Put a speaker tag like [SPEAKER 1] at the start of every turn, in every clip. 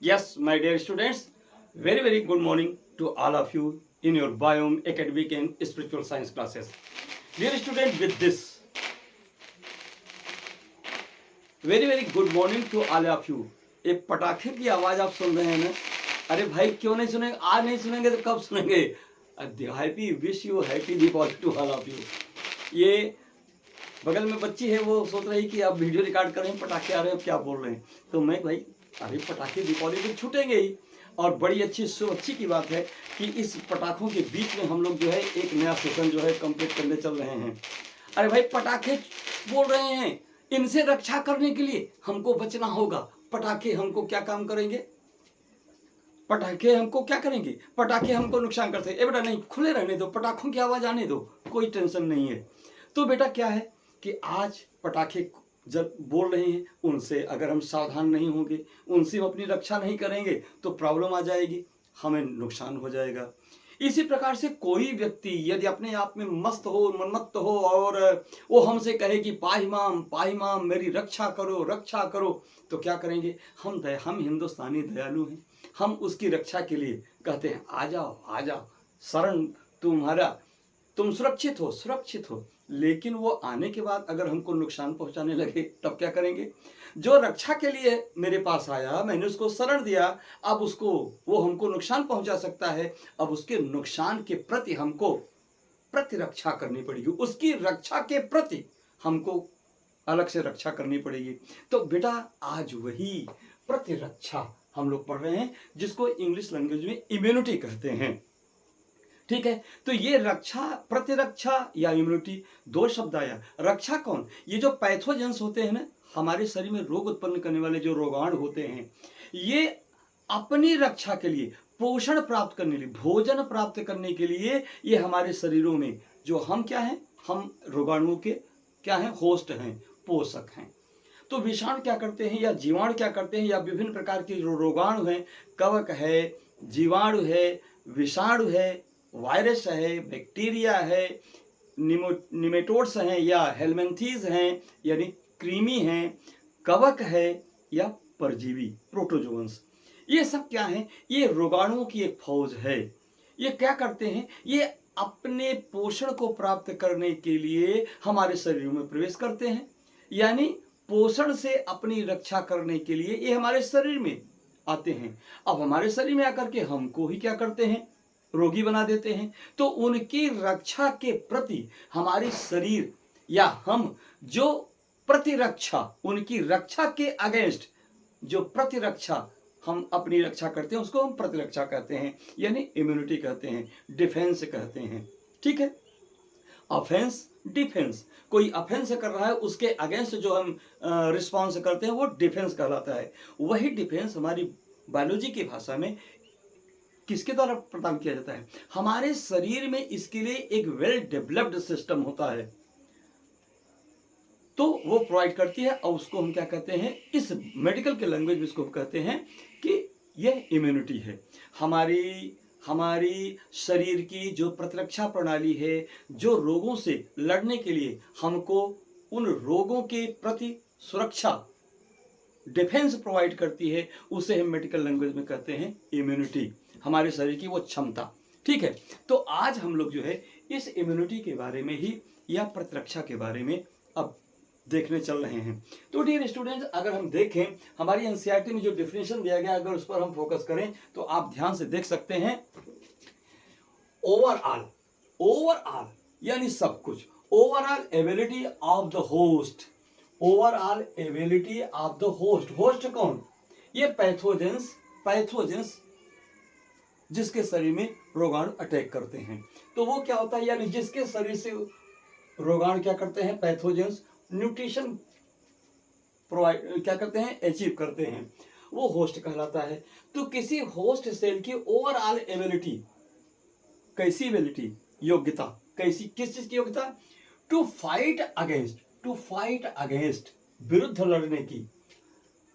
[SPEAKER 1] Yes, my dear students, very good morning to all of you in your biome, academic and spiritual science classes. Dear student, with this, very good morning to all of you. एक पटाखे की आवाज आप सुन रहे हैं ना? अरे भाई क्यों नहीं सुनेंगे? आज नहीं सुनेंगे तो कब सुनेंगे? Happy wish you happy Deepavali to all of you. ये बगल में बच्ची है, वो सोच रही कि आप वीडियो रिकॉर्ड कर रहे हैं, पटाखे आ रहे हैं, क्या बोल रहे हैं. तो मैं भाई अरे पटाखे दीपावली तो छूटेंगे ही, और बड़ी अच्छी की बात है कि इस पटाखों के बीच में हम लोग जो है एक नया सेशन जो है कंप्लीट करने चल रहे हैं. अरे भाई पटाखे बोल रहे हैं, इनसे रक्षा करने के लिए हमको बचना होगा. पटाखे हमको क्या काम करेंगे? पटाखे हमको क्या करेंगे? पटाखे हमको नुकसान करते हैं. बेटा नहीं, खुले रहने दो, पटाखों की आवाज आने दो, कोई टेंशन नहीं है. तो बेटा क्या है कि आज पटाखे जब बोल रहे हैं, उनसे अगर हम सावधान नहीं होंगे, उनसे हम अपनी रक्षा नहीं करेंगे तो प्रॉब्लम आ जाएगी, हमें नुकसान हो जाएगा. इसी प्रकार से कोई व्यक्ति यदि अपने आप में मस्त हो, मनमत्त हो, और वो हमसे कहे कि पाही माम मेरी रक्षा करो, तो क्या करेंगे? हम हिंदुस्तानी दयालु हैं, हम उसकी रक्षा के लिए कहते हैं आ जाओ शरण तुम्हारा, तुम सुरक्षित हो. लेकिन वो आने के बाद अगर हमको नुकसान पहुंचाने लगे तब क्या करेंगे? जो रक्षा के लिए मेरे पास आया, मैंने उसको शरण दिया, अब वो हमको नुकसान पहुंचा सकता है. अब उसके नुकसान के प्रति हमको प्रतिरक्षा करनी पड़ेगी, उसकी रक्षा के प्रति हमको अलग से रक्षा करनी पड़ेगी. तो बेटा आज वही प्रतिरक्षा हम लोग पढ़ रहे हैं, जिसको इंग्लिश लैंग्वेज में इम्यूनिटी कहते हैं. ठीक है, तो ये रक्षा, प्रतिरक्षा या इम्यूनिटी, दो शब्द आया. रक्षा कौन? ये जो पैथोजेंस होते हैं ना, हमारे शरीर में रोग उत्पन्न करने वाले जो रोगाणु होते हैं, ये अपनी रक्षा के लिए, पोषण प्राप्त करने के लिए, भोजन प्राप्त करने के लिए, ये हमारे शरीरों में जो हम क्या हैं, हम रोगाणुओं के क्या हैं? होस्ट हैं, पोषक हैं. तो विषाणु क्या करते हैं या जीवाणु क्या करते हैं, या विभिन्न प्रकार के जो रोगाणु हैं, कवक है, जीवाणु है, विषाणु है, वायरस है, बैक्टीरिया है, निमेटोड्स हैं या हेलमिंथीज हैं, यानी कृमि हैं, कवक है या परजीवी प्रोटोजोअन्स, ये सब क्या है? ये रोगाणुओं की एक फौज है. ये क्या करते हैं? ये अपने पोषण को प्राप्त करने के लिए हमारे शरीर में प्रवेश करते हैं, यानी पोषण से अपनी रक्षा करने के लिए ये हमारे शरीर में आते हैं. अब हमारे शरीर में आकर के हमको ही क्या करते हैं? रोगी बना देते हैं. तो उनकी रक्षा के प्रति हमारे शरीर या हम जो प्रतिरक्षा, उनकी रक्षा के अगेंस्ट जो प्रतिरक्षा हम अपनी रक्षा करते हैं, उसको हम प्रतिरक्षा कहते हैं, यानी इम्यूनिटी कहते हैं, डिफेंस कहते हैं. ठीक है, ऑफेंस, डिफेंस. कोई ऑफेंस कर रहा है, उसके अगेंस्ट जो हम रिस्पॉन्स करते हैं, वो डिफेंस कहलाता है. वही डिफेंस हमारी बायोलॉजी की भाषा में किसके द्वारा प्रदान किया जाता है? हमारे शरीर में इसके लिए एक वेल डेवलप्ड सिस्टम होता है, तो वो प्रोवाइड करती है, और उसको हम क्या कहते हैं? इस मेडिकल के लैंग्वेज में इसको कहते हैं कि यह इम्यूनिटी है. हमारी शरीर की जो प्रतिरक्षा प्रणाली है, जो रोगों से लड़ने के लिए हमको उन रोगों के प्रति सुरक्षा, डिफेंस प्रोवाइड करती है, उसे हम मेडिकल लैंग्वेज में कहते हैं इम्यूनिटी, हमारे शरीर की वो क्षमता. ठीक है, तो आज हम लोग जो है इस इम्यूनिटी के बारे में ही या प्रतिरक्षा के बारे में अब देखने चल रहे हैं. तो डियर स्टूडेंट्स, अगर हम देखें हमारी एनसीईआरटी में जो डिफिनेशन दिया गया, अगर उस पर हम फोकस करें तो आप ध्यान से देख सकते हैं. ओवरऑल यानी सब कुछ, overall ability of the host, overall ability of the host. Host कौन? ये पैथोजेंस जिसके शरीर में रोगाणु अटैक करते हैं. तो वो क्या होता है? यानी जिसके शरीर से रोगाणु क्या करते हैं? पैथोजेंस न्यूट्रिशन प्रोवाइड क्या करते हैं? अचीव करते हैं, वो होस्ट कहलाता है. तो किसी होस्ट सेल की ओवरऑल एबिलिटी, कैसी एबिलिटी? योग्यता. कैसी? किस चीज की योग्यता? टू फाइट अगेंस्ट, विरुद्ध लड़ने की,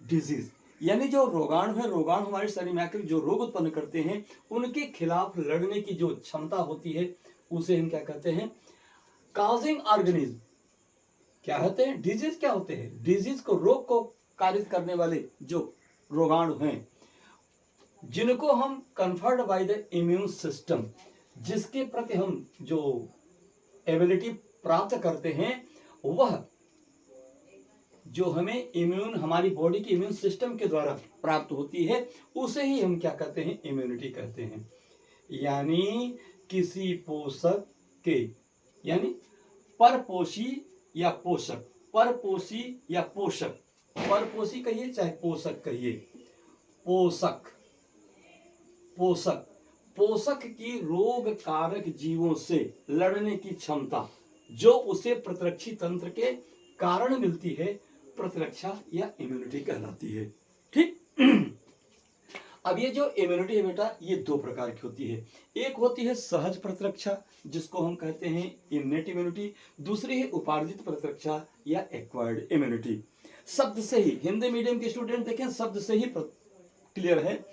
[SPEAKER 1] डिजीज. यानी जो रोगाणु है, रोगाणु हमारे शरीर में आकर जो रोग उत्पन्न करते हैं, उनके खिलाफ लड़ने की जो क्षमता होती है, उसे हम क्या कहते हैं? Causing organism. क्या होते हैं? डिजीज क्या होते हैं? डिजीज को, रोग को कारित करने वाले जो रोगाणु हैं, जिनको हम conferred by the immune system, जिसके प्रति हम जो एबिलिटी प्राप्त करते हैं, वह जो हमें इम्यून, हमारी बॉडी के इम्यून सिस्टम के द्वारा प्राप्त होती है, उसे ही हम क्या कहते हैं? इम्यूनिटी कहते हैं। यानी किसी पोषक के, यानी परपोषी या पोषक, परपोषी या पोषक, परपोषी कहिए चाहे पोषक कहिए, पोषक, पोषक, पोषक की रोग कारक जीवों से लड़ने की क्षमता जो उसे प्रतिरक्षी तंत्र के कारण मिलती है, प्रतिरक्षा या इम्यूनिटी कहलाती है। ठीक। अब ये जो इम्यूनिटी है बेटा, ये दो प्रकार की होती है। एक होती है सहज प्रतिरक्षा, जिसको हम कहते हैं इन्नेट इम्यूनिटी। दूसरी है उपार्जित प्रतिरक्षा या एक्वायर्ड इम्यूनिटी। शब्द से ही, हिंदी मीडियम के स्टूडेंट देखें, शब्द से ही क्लियर है।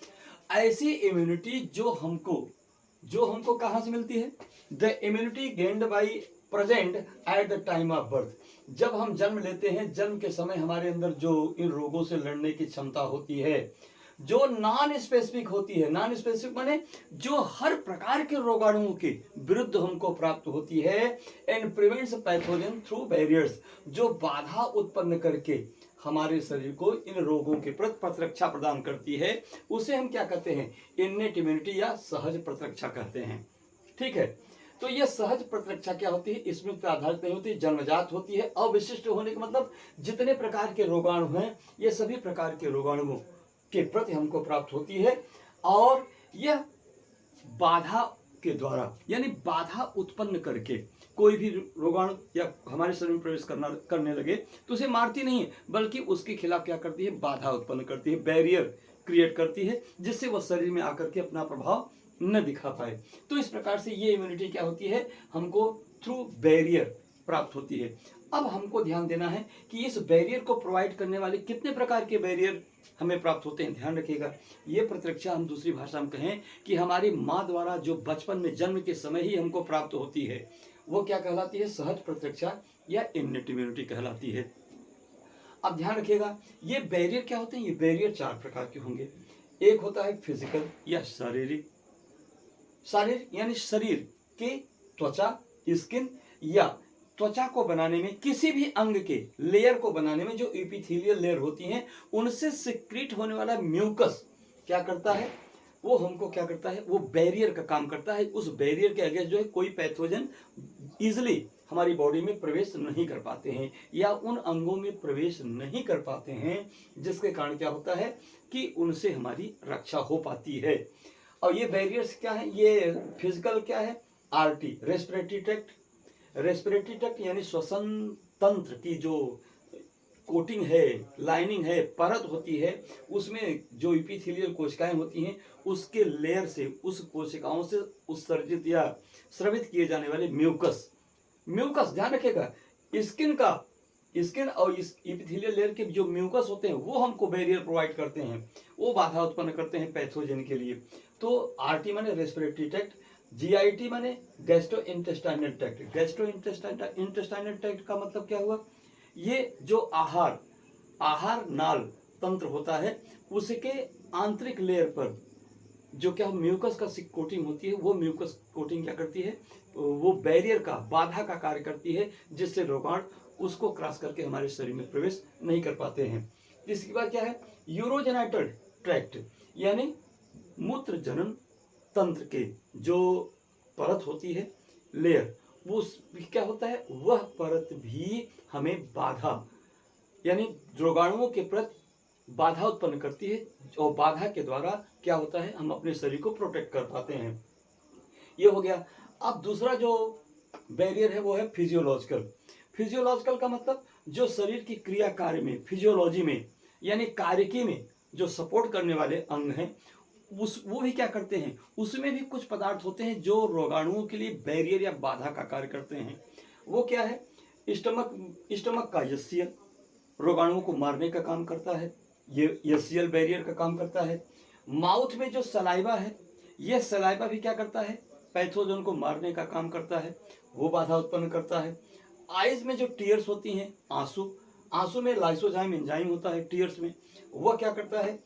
[SPEAKER 1] ऐसी इम्यूनिटी जो हमको कहां से मिलती है? The immunity gained by present at the time of birth. जब हम जन्म लेते हैं, जन्म के समय हमारे अंदर जो इन रोगों से लड़ने की क्षमता होती है, जो नॉन स्पेसिफिक होती है, नॉन स्पेसिफिक माने जो हर प्रकार के रोगाणुओं के विरुद्ध हमको प्राप्त होती है, and prevents pathogen through barriers, जो बाधा उत्पन्न करके हमारे शरीर को इन रोगों के प्रति प्रतिरक्षा प्रदान करती है, उसे हम क्या कहते हैं? इन्नेट इम्यूनिटी या सहज प्रतिरक्षा कहते हैं। ठीक है। तो यह सहज प्रतिरक्षा क्या होती है? इसमें पे आधारित नहीं होती, जन्मजात होती है। अविशिष्ट होने का मतलब जितने प्रकार के रोगाणु हैं, ये सभी प्रकार के रोगाणुओं के प्रति हमको प्राप्त होती है, और यह बाधा के द्वारा, यानी बाधा उत्पन्न करके कोई भी रोगाणु या हमारे शरीर में प्रवेश करने लगे तो उसे मारती नहीं है, बल्कि उसके खिलाफ क्या करती है? बाधा उत्पन्न करती है, बैरियर क्रिएट करती है, जिससे वह शरीर में आकर के अपना प्रभाव न दिखा पाए। तो इस प्रकार से ये इम्यूनिटी क्या होती है? हमको थ्रू बैरियर प्राप्त होती है। अब हमको ध्यान देना है कि इस बैरियर को प्रोवाइड करने वाले कितने प्रकार के बैरियर हमें प्राप्त होते हैं। ध्यान रखिएगा, ये प्रतिरक्षा हम दूसरी भाषा में कहें कि हमारी माँ द्वारा जो बचपन में, जन्म के समय ही हमको प्राप्त होती है, वो क्या कहलाती है? सहज प्रतिरक्षा या इन्नेट इम्यूनिटी कहलाती है। अब ध्यान रखिएगा, ये बैरियर क्या होते हैं? ये बैरियर चार प्रकार के होंगे। एक होता है फिजिकल या शारीरिक, शारीरिक यानी शरीर के त्वचा, स्किन, या त्वचा को बनाने में, किसी भी अंग के लेयर को बनाने में जो एपिथेलियल लेयर होती हैं, उनसे सिक्रीट होने वाला म्यूकस क्या करता है? वो हमको क्या करता है? वो बैरियर का काम करता है। उस बैरियर के अगेंस्ट जो है कोई पैथोजन इजिली हमारी बॉडी में प्रवेश नहीं कर पाते हैं, या उन अंगों में प्रवेश नहीं कर पाते हैं, जिसके कारण क्या होता है कि उनसे हमारी रक्षा हो पाती है। और ये बैरियर्स क्या है? ये फिजिकल क्या है? RT, respiratory tract, respiratory tract यानी श्वसन तंत्र की जो कोटिंग है, लाइनिंग है, परत होती है, उसमें जो एपिथेलियल कोशिकाएं होती हैं, उसके लेयर से, उस कोशिकाओं से उत्सर्जित या स्रवित किए जाने वाले म्यूकस, म्यूकस ध्यान रखिएगा, स्किन और इस एपिथेलियल लेयर के जो म्यूकस होते हैं, वो हमको बैरियर प्रोवाइड करते हैं, वो बाधा उत्पन्न करते हैं पैथोजन के लिए। तो आरटी माने रेस्पिरेटरी ट्रैक्ट, जीआईटी माने gastro intestinal tract. Gastro intestinal tract का मतलब क्या हुआ? ये जो आहार नाल तंत्र होता है, उसके आंतरिक लेयर पर जो क्या म्यूकस का कोटिंग होती है, वो म्यूकस कोटिंग क्या करती है? वो बैरियर का, बाधा का कार्य करती है, जिससे रोगाणु उसको क्रॉस करके हमारे शरीर में प्रवेश नहीं कर पाते हैं। इसके बाद क्या है? यूरोजेनाइटल ट्रैक्ट, यानी मूत्र जनन तंत्र के जो परत होती है, लेयर, वो क्या होता है? वह परत भी हमें बाधा, यानी रोगाणुओं के प्रति बाधा उत्पन्न करती है, और बाधा के द्वारा क्या होता है? हम अपने शरीर को प्रोटेक्ट कर पाते हैं। ये हो गया। अब दूसरा जो बैरियर है वो है फिजियोलॉजिकल। फिजियोलॉजिकल का मतलब जो शरीर की क्रिया कार्य में, फिजियोलॉजी में, यानी कार्यकी में जो सपोर्ट करने वाले अंग हैं, वो भी क्या करते हैं? उसमें भी कुछ पदार्थ होते हैं जो रोगाणुओं के लिए बैरियर या बाधा का कार्य करते हैं। वो क्या है? स्टमक का यसियल रोगाणुओं को मारने का काम करता है, ये यसियल बैरियर का काम करता है। माउथ में जो सलाइवा है, ये सलाइवा भी क्या करता है? पैथोजन को मारने का काम करता है, वो बाधा उत्पन्न करता है। आइज में जो टीयर्स होती हैं, आंसू, आंसू में लाइसोजाइम एंजाइम होता है टीयर्स में, वह क्या करता है,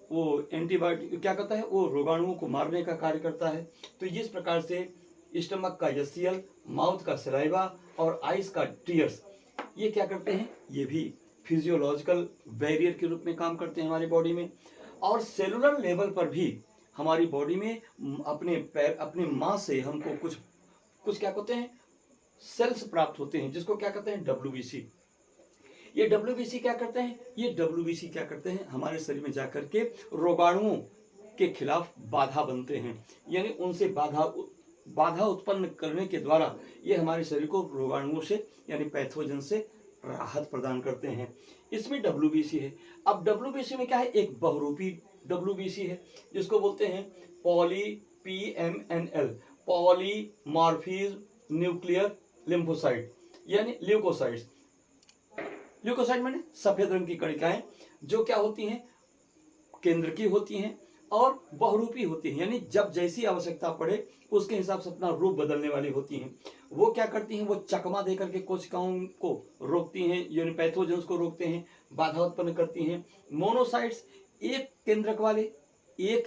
[SPEAKER 1] वो एंटीबायोटिक क्या करता है, वो रोगाणुओं को मारने का कार्य करता है। तो जिस प्रकार से स्टमक का यसियल, माउथ का सलाइवा और आइज का टीयर्स, ये क्या करते हैं, ये भी फिजियोलॉजिकल बैरियर के रूप में काम करते हैं हमारी बॉडी में। और सेलुलर लेवल पर भी हमारी बॉडी में अपने माँ से हमको कुछ कुछ क्या कहते हैं, सेल्स प्राप्त होते हैं, जिसको क्या कहते हैं, WBC। ये WBC क्या करते हैं, ये WBC क्या करते हैं, हमारे शरीर में जाकर के रोगाणुओं के खिलाफ बाधा बनते हैं, यानी उनसे बाधा उत्पन्न करने के द्वारा ये हमारे शरीर को रोगाणुओं से यानी पैथोजन से राहत प्रदान करते हैं। इसमें WBC है। अब WBC में क्या है, एक बहुरूपी WBC है, जिसको बोलते हैं PMNL, पॉलीमॉर्फिज्म न्यूक्लियर लिम्फोसाइट, यानी ल्यूकोसाइट्स। ल्यूकोसाइट माने सफेद रंग की कणिकाएं, जो क्या होती हैं, केंद्र की होती हैं और बहुरूपी होती हैं, यानी जब जैसी आवश्यकता पड़े उसके हिसाब से अपना रूप बदलने वाली होती हैं। वो क्या करती हैं, वो चकमा देकर के कोशिकाओं को रोकती हैं, यानी पैथोजेंस को रोकते हैं, बाधा उत्पन्न करती हैं। मोनोसाइट्स, एक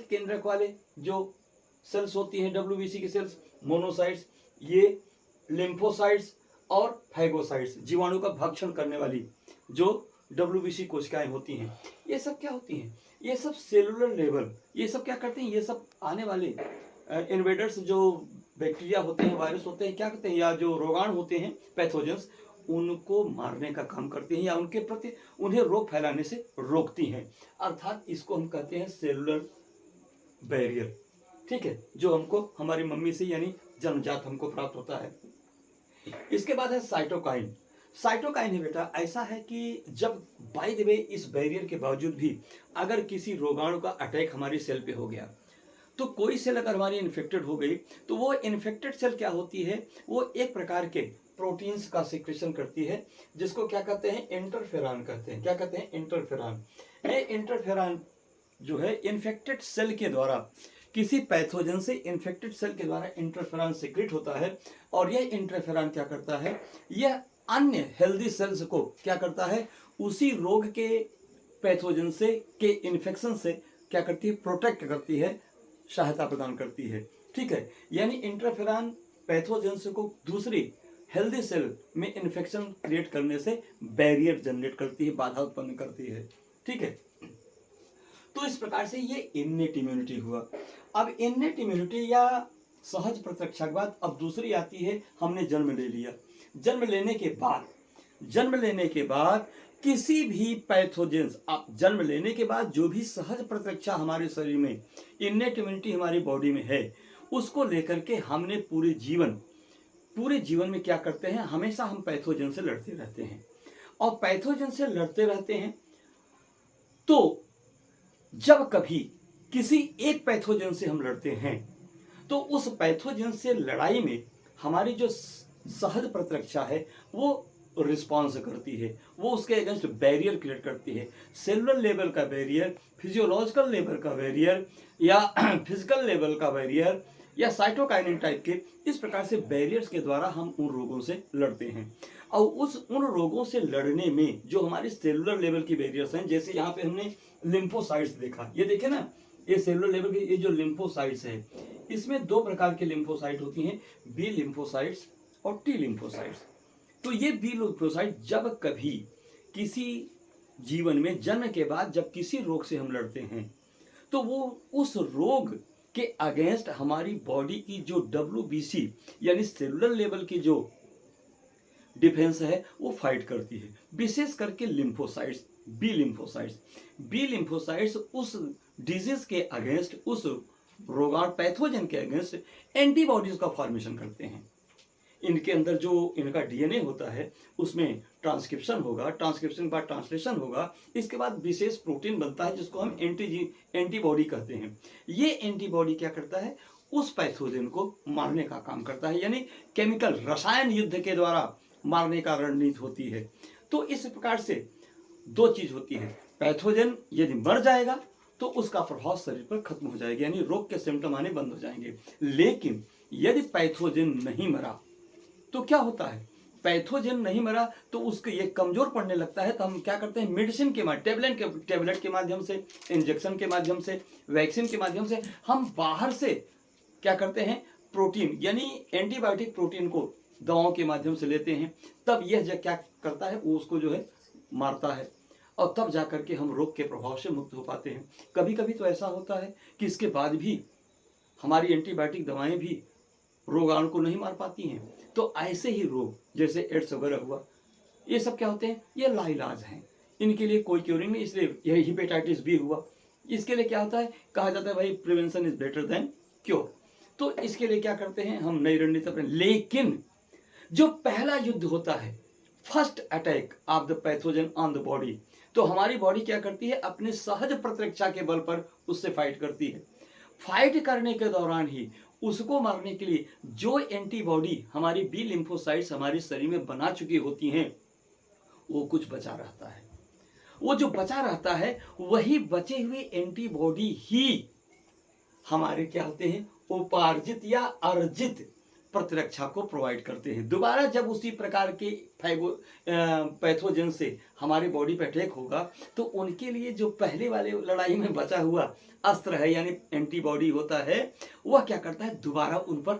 [SPEAKER 1] केंद्रक वाले जो सेल्स होती हैं, WBC की सेल्स, मोनोसाइट्स। ये लिम्फोसाइट्स और फैगोसाइट्स, जीवाणु का भक्षण करने वाली जो WBC कोशिकाएं होती हैं। ये सब क्या होती हैं, ये सब सेलुलर लेवल, ये सब क्या करते हैं, ये सब आने वाले इन्वेडर्स जो बैक्टीरिया होते हैं, वायरस होते हैं, क्या करते हैं, या जो रोगाणु होते हैं पैथोजेंस, उनको मारने का काम करते हैं या उनके प्रति उन्हें रोग फैलाने से रोकती हैं। अर्थात इसको हम कहते हैं सेलुलर बैरियर। ठीक है, जो हमको हमारी मम्मी से यानी जन्मजात हमको प्राप्त होता है। इसके बाद है साइटोकाइन। साइटोकाइन है बेटा, ऐसा है कि जब बाय द वे इस बैरियर के बावजूद भी अगर किसी रोगाणु का अटैक हमारी सेल पे हो गया, तो कोई सेल अगर हमारी इन्फेक्टेड हो गई, तो वो इन्फेक्टेड सेल क्या होती है, वो एक प्रकार के प्रोटीन्स का सिक्रेशन करती है, जिसको क्या कहते हैं, इंटरफेरॉन कहते हैं। क्या कहते हैं, इंटरफेरॉन। ये इंटरफेरॉन जो है इन्फेक्टेड सेल के द्वारा, किसी पैथोजन से इन्फेक्टेड सेल के द्वारा इंटरफेरॉन सिक्रेट होता है। और यह इंटरफेरॉन क्या करता है, यह अन्य हेल्दी सेल्स को क्या करता है, उसी रोग के पैथोजन से के इन्फेक्शन से क्या करती है, प्रोटेक्ट करती है, सहायता प्रदान करती है। ठीक है, यानी इंटरफेरॉन पैथोजेंस को दूसरी हेल्दी सेल में इन्फेक्शन क्रिएट करने से बैरियर जनरेट करती है, बाधा उत्पन्न करती है। ठीक है, तो इस प्रकार से ये इन्नेट इम्यूनिटी हुआ। अब इन्नेट इम्यूनिटी या सहज प्रतिरक्षा के बाद अब दूसरी आती है, हमने जन्म ले लिया। जन्म लेने के बाद किसी भी पैथोजेंस, जन्म लेने के बाद जो भी सहज प्रतिरक्षा हमारे शरीर में, इन्नेट इम्यूनिटी हमारी बॉडी में है, उसको लेकर के हमने पूरे जीवन में क्या करते हैं, हमेशा हम पैथोजन से लड़ते रहते हैं। और पैथोजन से लड़ते रहते हैं, तो जब कभी किसी एक पैथोजन से हम लड़ते हैं, तो उस पैथोजन से लड़ाई में हमारी जो सहज प्रतिरक्षा है वो रिस्पॉन्स करती है, वो उसके अगेंस्ट बैरियर क्रिएट करती है। सेलुलर लेवल का बैरियर, फिजियोलॉजिकल लेवल का बैरियर, या फिजिकल लेवल का बैरियर, या साइटोकाइनिन टाइप के, इस प्रकार से बैरियर्स के द्वारा हम उन रोगों से लड़ते हैं। और उन रोगों से लड़ने में जो हमारी सेलुलर लेवल की बैरियर्स हैं, जैसे यहाँ पे हमने लिम्फोसाइट्स देखा, ये देखे ना, ये सेलुलर लेवल के ये जो लिम्फोसाइट्स है, इसमें दो प्रकार के लिम्फोसाइट होती हैं, बी लिम्फोसाइट्स और टी लिम्फोसाइट्स। तो ये बी लिम्फोसाइट जब कभी किसी जीवन में जन्म के बाद जब किसी रोग से हम लड़ते हैं, तो वो उस रोग के अगेंस्ट हमारी बॉडी की जो WBC यानी सेलुलर लेवल की जो डिफेंस है वो फाइट करती है। विशेष करके लिम्फोसाइट्स, बी लिम्फोसाइट्स उस डिजीज के अगेंस्ट, उस रोगाणु पैथोजन के अगेंस्ट एंटीबॉडीज का फॉर्मेशन करते हैं। इनके अंदर जो इनका DNA होता है उसमें ट्रांसक्रिप्शन होगा, ट्रांसक्रिप्शन के बाद ट्रांसलेशन होगा, इसके बाद विशेष प्रोटीन बनता है जिसको हम एंटीबॉडी कहते हैं। ये एंटीबॉडी क्या करता है, उस पैथोजन को मारने का काम करता है, यानी केमिकल रसायन युद्ध के द्वारा मारने का रणनीति होती है। तो इस प्रकार से दो चीज होती है, पैथोजन यदि मर जाएगा तो उसका प्रभाव शरीर पर खत्म हो जाएगा, यानी रोग के सिम्टम आने बंद हो जाएंगे। लेकिन यदि पैथोजन नहीं मरा तो क्या होता है, पैथोजन नहीं मरा तो उसको ये कमजोर पड़ने लगता है, तो हम क्या करते हैं, मेडिसिन के माध्यम, टेबलेट के माध्यम से, इंजेक्शन के माध्यम से, वैक्सीन के माध्यम से हम बाहर से क्या करते हैं, प्रोटीन यानी एंटीबायोटिक प्रोटीन को दवाओं के माध्यम से लेते हैं। तब यह जो क्या करता है, वो उसको जो है मारता है, और तब जाकर के हम रोग के प्रभाव से मुक्त हो पाते हैं। कभी कभी तो ऐसा होता है कि इसके बाद भी हमारी एंटीबायोटिक दवाएं भी रोगाणु को नहीं मार पाती हैं। तो ऐसे ही रोग जैसे एड्स वगैरह हुआ, ये सब क्या होते हैं, ये लाइलाज हैं, इनके लिए कोई क्योरिंग नहीं। इसलिए यह हेपेटाइटिस बी हुआ, इसके लिए क्या होता है, कहा जाता है भाई prevention is better than cure. तो इसके लिए क्या करते हैं, हम नई रणनीति अपने। लेकिन जो पहला युद्ध होता है, first attack of the pathogen on the body, तो हमारी बॉडी क्या करती है, अपने सहज प्रतिरक्षा के बल पर उससे फाइट करती है। फाइट करने के दौरान ही उसको मारने के लिए जो एंटीबॉडी हमारी बी लिम्फोसाइट्स हमारे शरीर में बना चुकी होती हैं, वो कुछ बचा रहता है। वो जो बचा रहता है, वही बचे हुए एंटीबॉडी ही हमारे क्या होते हैं, उपार्जित या अर्जित प्रतिरक्षा को प्रोवाइड करते हैं। दोबारा जब उसी प्रकार के पैथोजन से हमारी बॉडी पे अटैक होगा, तो उनके लिए जो पहले वाले लड़ाई में बचा हुआ अस्त्र है यानी एंटीबॉडी होता है, वह क्या करता है, दोबारा उन पर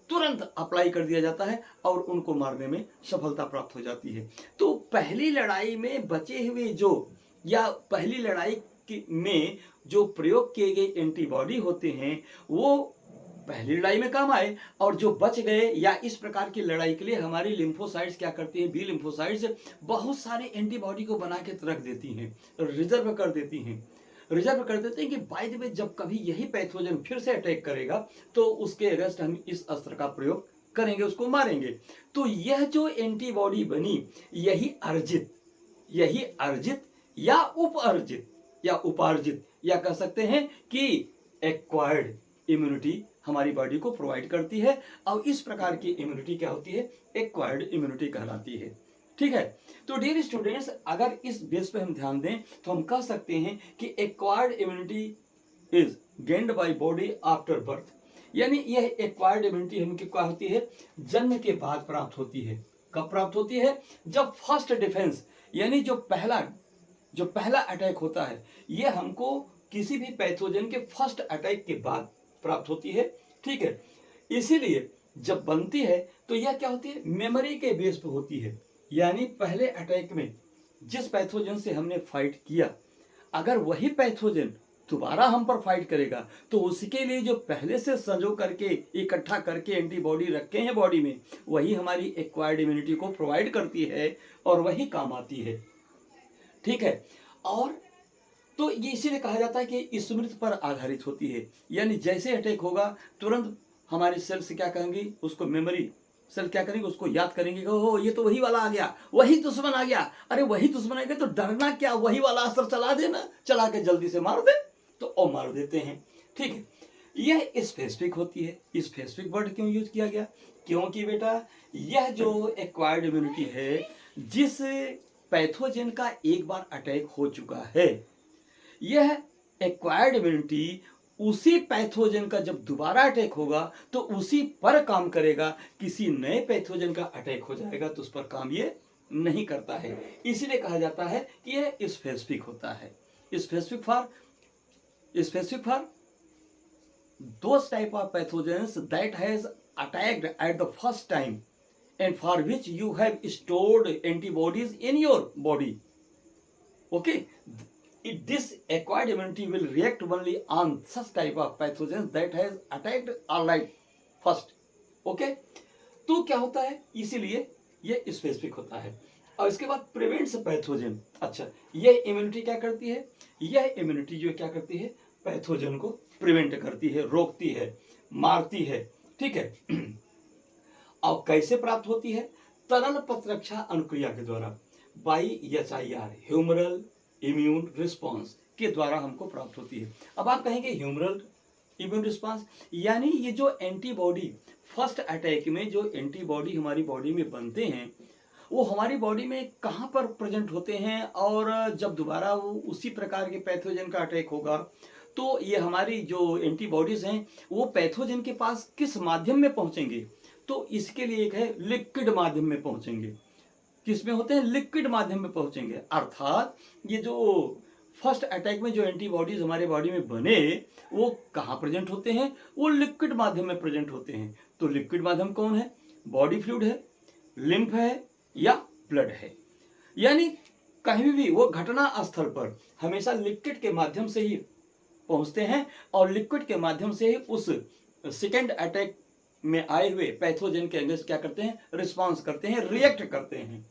[SPEAKER 1] तुरंत अप्लाई कर दिया जाता है और उनको मारने में सफलता प्राप्त हो जाती है। तो पहली लड़ाई में बचे हुए जो, या पहली लड़ाई में जो प्रयोग किए गए एंटीबॉडी होते हैं, वो पहली लड़ाई में काम आए, और जो बच गए या इस प्रकार की लड़ाई के लिए हमारी लिम्फोसाइट्स क्या करती हैं, बी लिम्फोसाइट्स बहुत सारे एंटीबॉडी को बना के रख देती हैं, रिजर्व कर देती हैं कि बाय द वे जब कभी यही पैथोजन फिर से अटैक करेगा तो उसके अगेंस्ट हम इस अस्त्र का प्रयोग करेंगे, उसको मारेंगे। तो यह जो एंटीबॉडी बनी, यही अर्जित या उपार्जित या कह सकते हैं कि एक्वायर्ड इम्यूनिटी हमारी बॉडी को प्रोवाइड करती है, और इस प्रकार की इम्यूनिटी क्या होती है, एक्वायर्ड इम्यूनिटी कहलाती है। ठीक है, तो डियर स्टूडेंट्स, अगर इस बेस पे हम ध्यान दें तो हम कह सकते हैं कि acquired immunity is gained by body after birth, यानी यह एक्वायर्ड इम्यूनिटी हमकी क्या होती है, जन्म के बाद प्राप्त होती है। कब प्राप्त होती है, जब फर्स्ट डिफेंस यानी जो पहला अटैक होता है, यह हमको किसी भी पैथोजन के फर्स्ट अटैक के बाद प्राप्त होती है। ठीक है, इसीलिए जब बनती है तो यह क्या होती है, मेमोरी के बेस पर होती है, यानी पहले अटैक में जिस पैथोजन से हमने फाइट किया, अगर वही पैथोजन दोबारा हम पर फाइट करेगा तो उसके लिए जो पहले से संजो करके इकट्ठा करके एंटीबॉडी रखे हैं बॉडी में, वही हमारी एक्वायर्ड इम्यूनिटी को प्रोवाइड करती है और वही काम आती है। ठीक है, और तो ये इसीलिए कहा जाता है कि स्मृति पर आधारित होती है, यानी जैसे अटैक होगा तुरंत हमारी सेल्स क्या कहेंगी, उसको मेमोरी सेल क्या करेंगे, उसको याद करेंगे कि ओहो ये तो वही वाला आ गया, वही दुश्मन आ गया, अरे वही दुश्मन आ गया तो डरना क्या, वही वाला असर चला देना, चला के जल्दी से मार दे, तो और मार देते हैं। ठीक है, यह स्पेसिफिक होती है। स्पेसिफिक वर्ड क्यों यूज किया गया, क्योंकि बेटा यह जो एक्वायर्ड इम्यूनिटी है, जिस पैथोजन का एक बार अटैक हो चुका है, यह एक्वायर्ड इम्यूनिटी उसी पैथोजन का जब दोबारा अटैक होगा तो उसी पर काम करेगा। किसी नए पैथोजन का अटैक हो जाएगा तो उस पर काम ये नहीं करता है। इसीलिए कहा जाता है कि यह स्पेसिफिक होता है। Specific for those type of pathogens that has attacked at the first time and for which you have stored antibodies in your body. Okay, this acquired immunity will react only on such type of pathogens that has attacked alright first. Okay, तो क्या होता है, इसीलिए ये specific होता है। और इसके बाद प्रिवेंट्स पैथोजन। अच्छा, ये इम्यूनिटी क्या करती है, यह इम्यूनिटी जो क्या करती है, पैथोजन को प्रिवेंट करती है, रोकती है, मारती है। ठीक है, और कैसे प्राप्त होती है, तरल प्रतिरक्षा अनुक्रिया के द्वारा, by HIR humoral immune response के द्वारा हमको प्राप्त होती है। अब आप कहेंगे ह्यूमरल इम्यून रिस्पांस, यानी ये जो एंटीबॉडी फर्स्ट अटैक में जो एंटीबॉडी हमारी बॉडी में बनते हैं, वो हमारी बॉडी में कहाँ पर प्रेजेंट होते हैं, और जब दोबारा वो उसी प्रकार के पैथोजन का अटैक होगा तो ये हमारी जो एंटीबॉडीज हैं वो पैथोजन के पास किस माध्यम में पहुंचेंगे, तो इसके लिए एक है लिक्विड माध्यम में पहुंचेंगे। किसमें होते हैं? लिक्विड माध्यम में पहुंचेंगे। अर्थात ये जो फर्स्ट अटैक में जो एंटीबॉडीज हमारे बॉडी में बने वो कहाँ प्रेजेंट होते हैं? वो लिक्विड माध्यम में प्रेजेंट होते हैं। तो लिक्विड माध्यम कौन है? बॉडी फ्लूइड है, लिम्फ है या ब्लड है। यानी कहीं भी वो घटना स्थल पर हमेशा लिक्विड के माध्यम से ही पहुंचते हैं और लिक्विड के माध्यम से ही उस सेकेंड अटैक में आए हुए पैथोजन के अगेंस्ट क्या करते हैं? रिस्पॉन्स करते हैं, रिएक्ट करते हैं।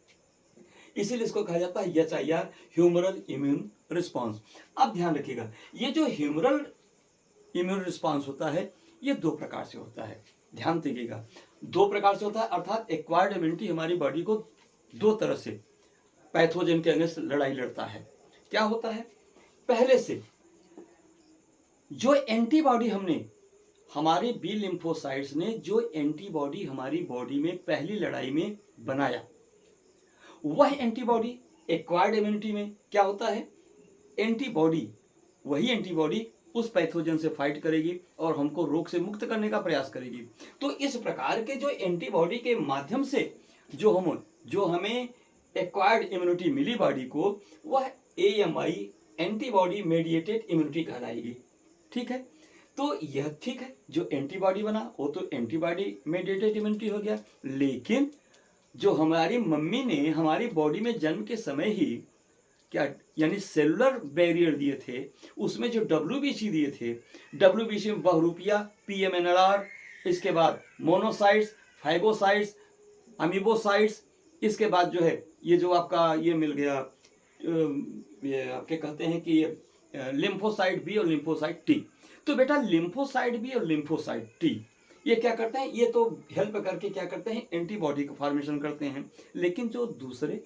[SPEAKER 1] इसीलिए इसको कहा जाता है HIR, ह्यूमरल इम्यून रिस्पॉन्स। अब ध्यान रखिएगा, ये जो ह्यूमरल इम्यून रिस्पॉन्स होता है ये दो प्रकार से होता है। ध्यान दीजिएगा, दो प्रकार से होता है। अर्थात एक्वायर्ड इम्यूनिटी हमारी बॉडी को दो तरह से पैथोजन के अगेंस्ट लड़ाई लड़ता है। क्या होता है? पहले से जो एंटीबॉडी हमने हमारे बी लिम्फोसाइट्स ने जो एंटीबॉडी हमारी बॉडी में पहली लड़ाई में बनाया, वह एंटीबॉडी एक्वायर्ड इम्यूनिटी में क्या होता है? एंटीबॉडी, वही एंटीबॉडी उस पैथोजन से फाइट करेगी और हमको रोग से मुक्त करने का प्रयास करेगी। तो इस प्रकार के जो एंटीबॉडी के माध्यम से जो हमें एक्वायर्ड इम्यूनिटी मिली बॉडी को, वह AMI, एंटीबॉडी मेडिएटेड इम्यूनिटी कहलाएगी। ठीक है, तो यह ठीक है, जो एंटीबॉडी बना वो तो एंटीबॉडी मेडिएटेड इम्यूनिटी हो गया। लेकिन जो हमारी मम्मी ने हमारी बॉडी में जन्म के समय ही क्या यानी सेलुलर बैरियर दिए थे, उसमें जो WBC दिए थे, WBC में बहुरूपिया, PMNLR, इसके बाद मोनोसाइट्स, फाइगोसाइट्स, अमीबोसाइट्स, इसके बाद जो है ये जो आपका ये मिल गया, ये आपके कहते हैं कि लिम्फोसाइट बी और लिम्फोसाइट टी। तो बेटा लिम्फोसाइट बी और लिम्फोसाइट टी ये क्या करते हैं? ये तो हेल्प करके क्या करते हैं? एंटीबॉडी का फॉर्मेशन करते हैं। लेकिन जो दूसरे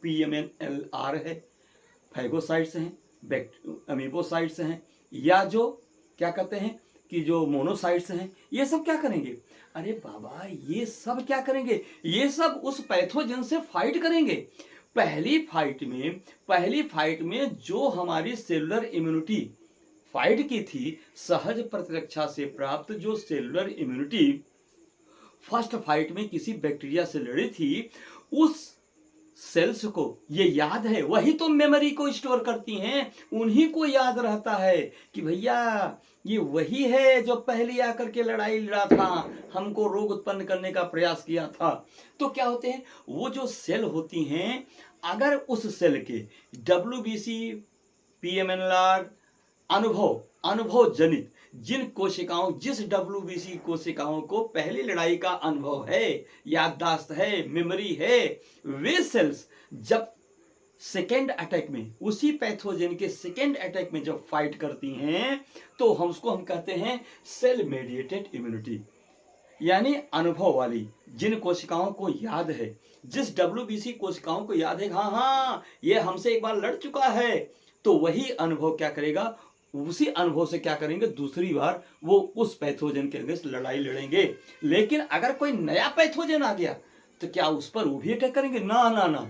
[SPEAKER 1] PMNLR है, फाइगोसाइट्स हैं, अमीबोसाइट्स हैं, या जो क्या कहते हैं कि जो मोनोसाइट्स हैं, ये सब क्या करेंगे? अरे बाबा, ये सब क्या करेंगे? ये सब उस पैथोजन से फाइट करेंगे। पहली फाइट में जो हमारी सेलुलर इम्यूनिटी फाइट की थी, सहज प्रतिरक्षा से प्राप्त जो सेलुलर इम्यूनिटी फर्स्ट फाइट में किसी बैक्टीरिया से लड़ी थी, उस सेल्स को ये याद है, वही तो मेमोरी को स्टोर करती हैं, उन्हीं को याद रहता है कि भैया ये वही है जो पहले आकर के लड़ाई लड़ा था, हमको रोग उत्पन्न करने का प्रयास किया था। तो क्या होते हैं? वो जो सेल होती हैं, अगर उस सेल के WBC, PMNLR अनुभव जनित जिस WBC कोशिकाओं को पहली लड़ाई का अनुभव है, याददाश्त है, मेमोरी है, वे सेल्स जब सेकेंड अटैक में, उसी पैथोजन के सेकेंड अटैक में जब फाइट करती हैं, तो हम कहते हैं सेल मेडिएटेड इम्यूनिटी। यानी अनुभव वाली, जिन कोशिकाओं को याद है, जिस WBC कोशिकाओं को याद है, हाँ ये हमसे एक बार लड़ चुका है, तो वही अनुभव क्या करेगा? उसी अनुभव से क्या करेंगे? दूसरी बार वो उस पैथोजन के अगेंस्ट लड़ाई लड़ेंगे। लेकिन अगर कोई नया पैथोजन आ गया तो क्या उस पर वो भी अटैक करेंगे? ना,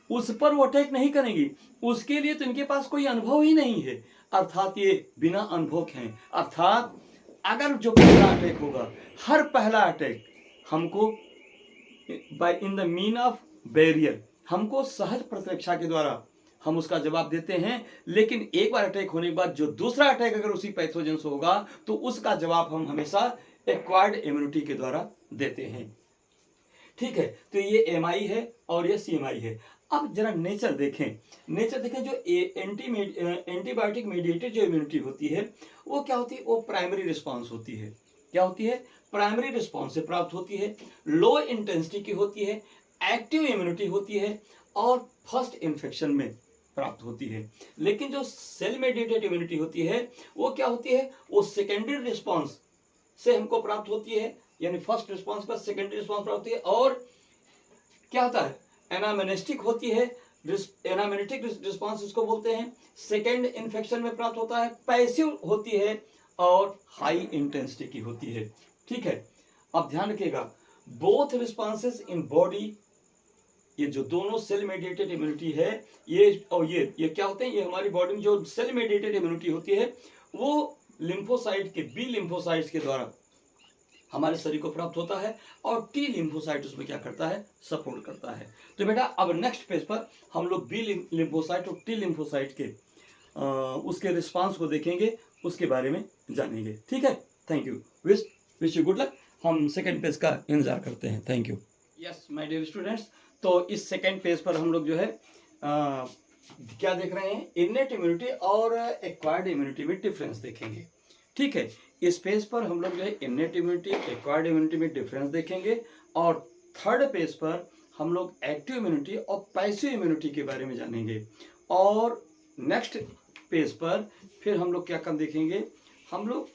[SPEAKER 1] उस पर वो अटैक नहीं करेंगी। उसके लिए तो इनके पास कोई अनुभव ही नहीं है, अर्थात ये बिना अनुभव के हैं। अर्थात अगर जो पहला अटैक होगा, हर पहला अटैक हमको by in the mean of barrier, हमको सहज प्रतिरक्षा के द्वारा हम उसका जवाब देते हैं। लेकिन एक बार अटैक होने के बाद जो दूसरा अटैक अगर उसी पैथोजन से होगा, तो उसका जवाब हम हमेशा एक्वायर्ड इम्यूनिटी के द्वारा देते हैं। ठीक है, तो ये MI है और ये CMI है। अब जरा नेचर देखें, जो एंटीबायोटिक मेडिएटेड जो इम्यूनिटी होती है, वो क्या होती है? वो प्राइमरी रिस्पॉन्स होती है। क्या होती है? प्राइमरी रिस्पॉन्स से प्राप्त होती है, लो इंटेंसिटी की होती है, एक्टिव इम्यूनिटी होती है और फर्स्ट इन्फेक्शन में प्राप्त होती है। लेकिन जो सेल मेडिएटेड इम्यूनिटी होती है, वो क्या होती है? वो सेकेंडरी रिस्पॉन्स से हमको प्राप्त होती है, यानी फर्स्ट रिस्पॉन्स का सेकेंडरी रिस्पॉन्स प्राप्त होती है। और क्या होता है? एनामेनेस्टिक होती है, एनामेनेटिक रिस्पॉन्स इसको बोलते हैं, सेकेंड इन्फेक्शन में प्राप्त होता है, पैसिव होती है और हाई इंटेंसिटी की होती है। ठीक है, अब ध्यान रखिएगा, बोथ रिस्पॉन्सेस इन बॉडी, ये जो दोनों सेल मेडिएटेड इम्यूनिटी है, ये और ये क्या होते हैं? ये हमारी बॉडी में जो सेल मेडिएटेड इम्यूनिटी होती है, वो लिम्फोसाइट के बी लिम्फोसाइट्स के द्वारा हमारे शरीर को प्राप्त होता है, और टी लिम्फोसाइट उसमें क्या करता है, सपोर्ट करता है। तो बेटा अब नेक्स्ट पेज पर हम लोग बी लिम्फोसाइट और टी लिम्फोसाइट के उसके रिस्पांस को देखेंगे, उसके बारे में जानेंगे। ठीक है, thank you, wish you good luck. हम सेकेंड पेज का इंतजार करते हैं। Thank you. Yes my dear students, तो इस सेकेंड पेज पर हम लोग जो है क्या देख रहे हैं, इनेट इम्यूनिटी और एक्वायर्ड इम्यूनिटी में डिफरेंस देखेंगे। ठीक है, इस पेज पर हम लोग जो है इनेट इम्यूनिटी, एक्वायर्ड इम्यूनिटी में डिफरेंस देखेंगे, और थर्ड पेज पर हम लोग एक्टिव इम्यूनिटी और पैसिव इम्यूनिटी के बारे में जानेंगे, और नेक्स्ट पेज पर फिर हम लोग क्या कम देखेंगे, हम लोग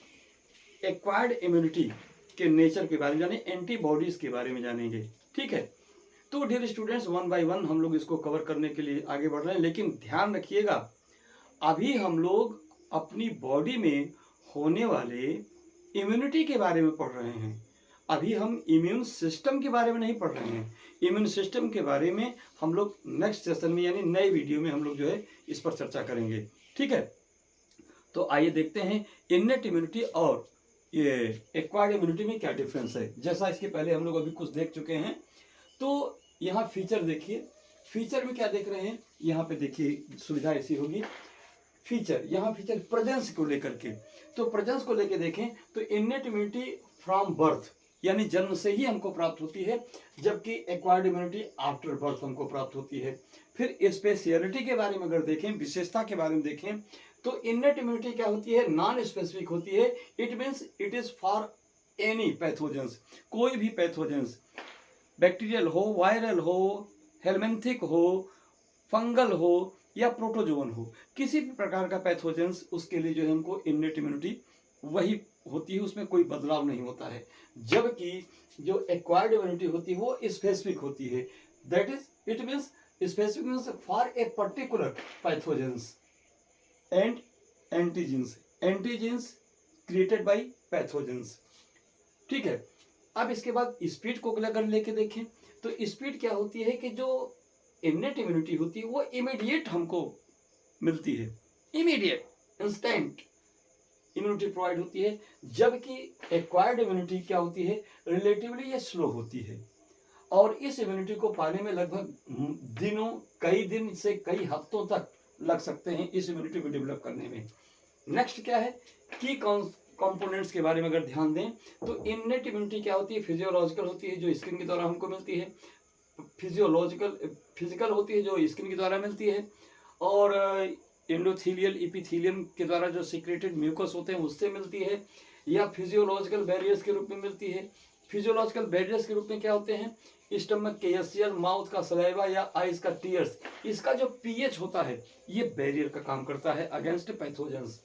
[SPEAKER 1] एक्वायर्ड इम्यूनिटी के नेचर के बारे में जानेंगे, एंटीबॉडीज के बारे में जानेंगे। ठीक है, तो dear students one by one हम लोग इसको कवर करने के लिए आगे बढ़ रहे हैं, लेकिन ध्यान रखिएगा अभी हम लोग अपनी बॉडी में होने वाले इम्यूनिटी के बारे में पढ़ रहे हैं। अभी हम इम्यून सिस्टम के बारे में नहीं पढ़ रहे हैं। इम्यून सिस्टम के बारे में हम लोग नेक्स्ट सेशन में यानी नए वीडियो में हम लोग जो है इस पर चर्चा करेंगे। ठीक है, तो आइए देखते हैं इनेट इम्यूनिटी और ये एक्वायर्ड इम्यूनिटी में क्या डिफरेंस है। जैसा इसके पहले हम लोग अभी कुछ देख चुके हैं, तो यहाँ फीचर देखिए, फीचर में क्या देख रहे हैं, यहाँ पे देखिए सुविधा ऐसी होगी, फीचर, यहाँ फीचर प्रेजेंस को लेकर के, तो प्रेजेंस को लेकर देखें तो इनेट इम्यूनिटी फ्रॉम बर्थ यानी जन्म से ही हमको प्राप्त होती है, जबकि एक्वायर्ड इम्यूनिटी आफ्टर बर्थ हमको प्राप्त होती है। फिर स्पेशलिटी के बारे में अगर देखें, विशेषता के बारे में देखें, तो इनेट इम्यूनिटी क्या होती है, नॉन स्पेसिफिक होती है। It means it is for any pathogens, कोई भी पैथोजेंस, बैक्टीरियल हो, वायरल हो, हेलमेंथिक हो, फंगल हो या प्रोटोजोन हो, किसी भी प्रकार का पैथोजेंस, उसके लिए जो है हमको इनेट इम्यूनिटी वही होती है, उसमें कोई बदलाव नहीं होता है। जबकि जो एक्वायर्ड इम्यूनिटी होती है वो स्पेसिफिक होती है, that is it means specific means for a particular pathogens and antigens created by pathogens. ठीक है, अब इसके बाद स्पीड को अगर लेके देखें तो स्पीड क्या होती है कि जो इनेट इम्यूनिटी होती है वो इमीडिएट हमको मिलती है, इमीडिएट इंस्टेंट इम्यूनिटी प्रोवाइड होती है, जबकि एक्वायर्ड इम्यूनिटी क्या होती है, रिलेटिवली ये स्लो होती है, और इस इम्यूनिटी को पाने में लगभग दिनों, कई दिन से कई हफ्तों तक लग सकते हैं इस इम्यूनिटी को डेवलप करने में। नेक्स्ट क्या है, की कंपोनेंट्स के बारे में अगर ध्यान दें तो इनेट इम्यूनिटी क्या होती है, फिजियोलॉजिकल होती है जो स्किन के द्वारा हमको मिलती है, फिजिकल होती है जो स्किन के द्वारा मिलती है, और एंडोथीलियल इपिथीलियम के द्वारा जो सीक्रेटेड म्यूकस होते हैं उससे मिलती है, या फिजियोलॉजिकल बैरियर्स के रूप में मिलती है। फिजियोलॉजिकल बैरियर्स के रूप में क्या होते हैं, स्टमक के एसियर, माउथ का सलाइवा या आइज का टीयर्स, इसका जो पीएच होता है ये बैरियर का काम करता है अगेंस्ट पैथोजेंस।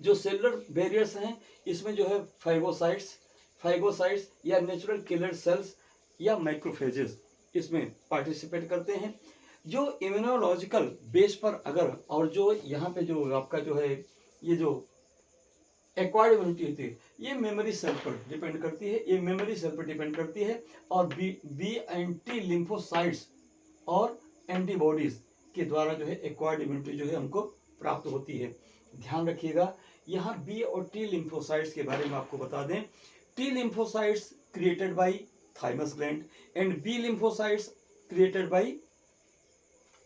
[SPEAKER 1] जो सेलुलर बैरियर्स हैं इसमें जो है फाइगोसाइट्स या नेचुरल किलर सेल्स या माइक्रोफेजेस इसमें पार्टिसिपेट करते हैं। जो इम्यूनोलॉजिकल बेस पर अगर, और जो यहाँ पे जो आपका जो है ये जो एक्वायर्ड इम्यूनिटी होती है ये मेमोरी सेल पर डिपेंड करती है, ये मेमोरी सेल पर डिपेंड करती है, और बी एंटी लिम्फोसाइट्स और एंटीबॉडीज के द्वारा जो है एक्वायर्ड इम्यूनिटी जो है हमको प्राप्त होती है। ध्यान रखिएगा यहाँ बी और टी लिम्फोसाइट्स के बारे में आपको बता दें, T lymphocytes created by thymus gland and B lymphocytes created by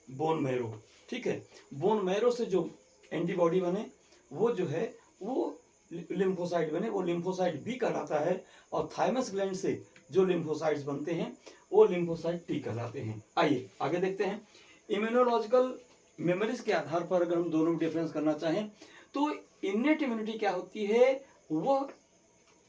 [SPEAKER 1] bone marrow. ठीक है, बोन मैरो से जो एंटीबॉडी बने वो जो है वो लिम्फोसाइट बने, वो लिम्फोसाइट बी कहलाता है, और थाइमस ग्लैंड से जो लिम्फोसाइट्स बनते हैं वो लिम्फोसाइट टी कहलाते हैं। आइए आगे देखते हैं। इम्यूनोलॉजिकल मेमोरीज के आधार पर अगर हम दोनों में डिफरेंस करना चाहें तो इनेट इम्यूनिटी क्या होती है, वो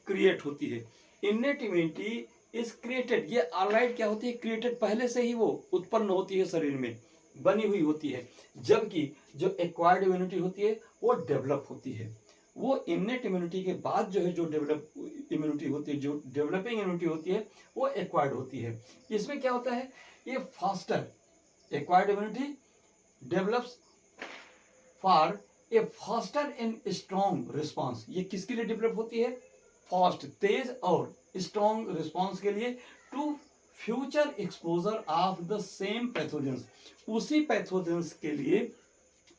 [SPEAKER 1] क्रिएट होती है। इनेट इम्यूनिटी इज क्रिएटेड, ये ऑलराइट क्या होती है, क्रिएटेड, पहले से ही वो उत्पन्न होती है, शरीर में बनी हुई होती है, जबकि जो एक्वायर्ड इम्यूनिटी होती है वो डेवलप होती है। वो इनेट इम्यूनिटी के बाद जो है जो डेवलप इम्यूनिटी होती है, जो डेवलपिंग इम्यूनिटी होती है वो एक्वायर्ड होती है। इसमें क्या होता है, ये faster, acquired immunity develops for a faster and strong response. ये किसके लिए डेवलप होती है, फास्ट, तेज और स्ट्रॉन्ग रिस्पॉन्स के लिए, to future exposure of the same pathogens, उसी पैथोजेंस के लिए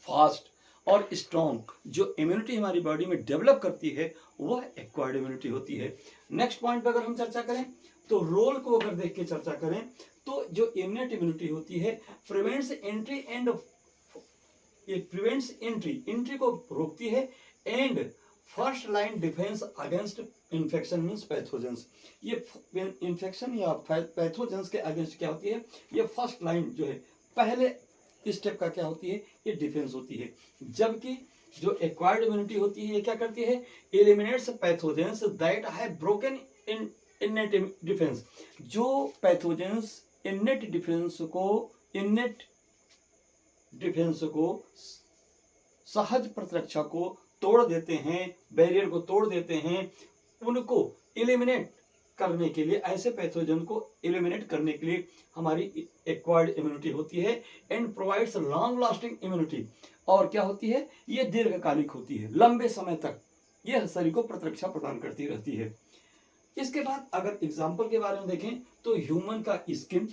[SPEAKER 1] फास्ट और स्ट्रॉन्ग जो इम्यूनिटी हमारी बॉडी में डेवलप करती है वह एक्वायर्ड इम्यूनिटी होती है। नेक्स्ट पॉइंट पर अगर हम चर्चा करें तो रोल को अगर देख के चर्चा करें तो जो इम्यूनिटी इम्यूनिटी होती है प्रिवेंट्स एंट्री एंड एंट्री को रोकती है and first line defence against infection means pathogens. ये इन्फेक्शन या पैथोजेंस के अगेंस्ट क्या होती है, ये फर्स्ट लाइन जो है पहले स्टेप का क्या होती है, ये डिफेंस होती है। जबकि जो एक्वायर्ड इम्यूनिटी होती है ये क्या करती है, eliminates pathogens that have broken in इनेट defence. जो पैथोजेंस इनेट डिफेंस को सहज प्रतिरक्षा को तोड़ देते हैं, बैरियर को तोड़ देते हैं, उनको एलिमिनेट करने के लिए, ऐसे पैथोजन को एलिमिनेट करने के लिए हमारी एक्वायर्ड इम्यूनिटी होती है and provides long lasting immunity. और क्या होती है, ये दीर्घकालिक होती है, लंबे समय तक यह शरीर को प्रतिरक्षा प्रदान करती रहती है। इसके बाद अगर एग्जाम्पल के बारे में देखें तो ह्यूमन का स्किन,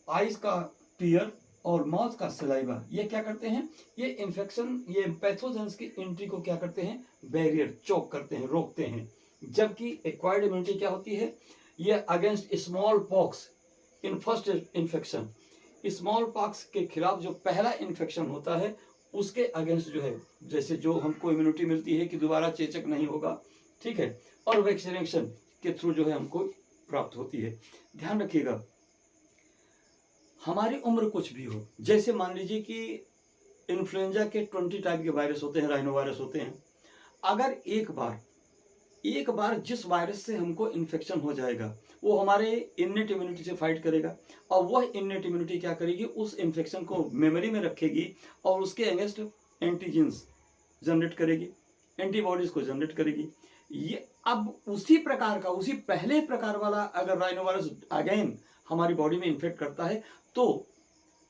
[SPEAKER 1] आइज का टीयर और माउथ का सलाइवा, ये क्या करते हैं, ये इन्फेक्शन, ये पैथोजेंस की एंट्री को क्या करते हैं, बैरियर, चोक करते हैं, रोकते हैं। जबकि एक्वायर्ड इम्यूनिटी क्या होती है, ये against small pox in first infection, small pox के खिलाफ जो पहला इन्फेक्शन होता है उसके अगेंस्ट जो है, जैसे जो हमको इम्यूनिटी मिलती है कि दोबारा चेचक नहीं होगा, ठीक है, और वैक्सीनेशन के थ्रू जो है हमको प्राप्त होती है। ध्यान रखिएगा, हमारी उम्र कुछ भी हो, जैसे मान लीजिए कि इन्फ्लुएंजा के 20 टाइप के वायरस होते हैं, राइनो वायरस होते हैं। अगर एक बार जिस वायरस से हमको इन्फेक्शन हो जाएगा वो हमारे इन्नेट इम्यूनिटी से फाइट करेगा और वह इन्नेट इम्यूनिटी क्या करेगी, उस इन्फेक्शन को मेमोरी में रखेगी और उसके अगेंस्ट एंटीजेंस जनरेट करेगी, एंटीबॉडीज को जनरेट करेगी। ये अब उसी पहले प्रकार वाला अगर राइनो वायरस अगेन हमारी बॉडी में इन्फेक्ट करता है तो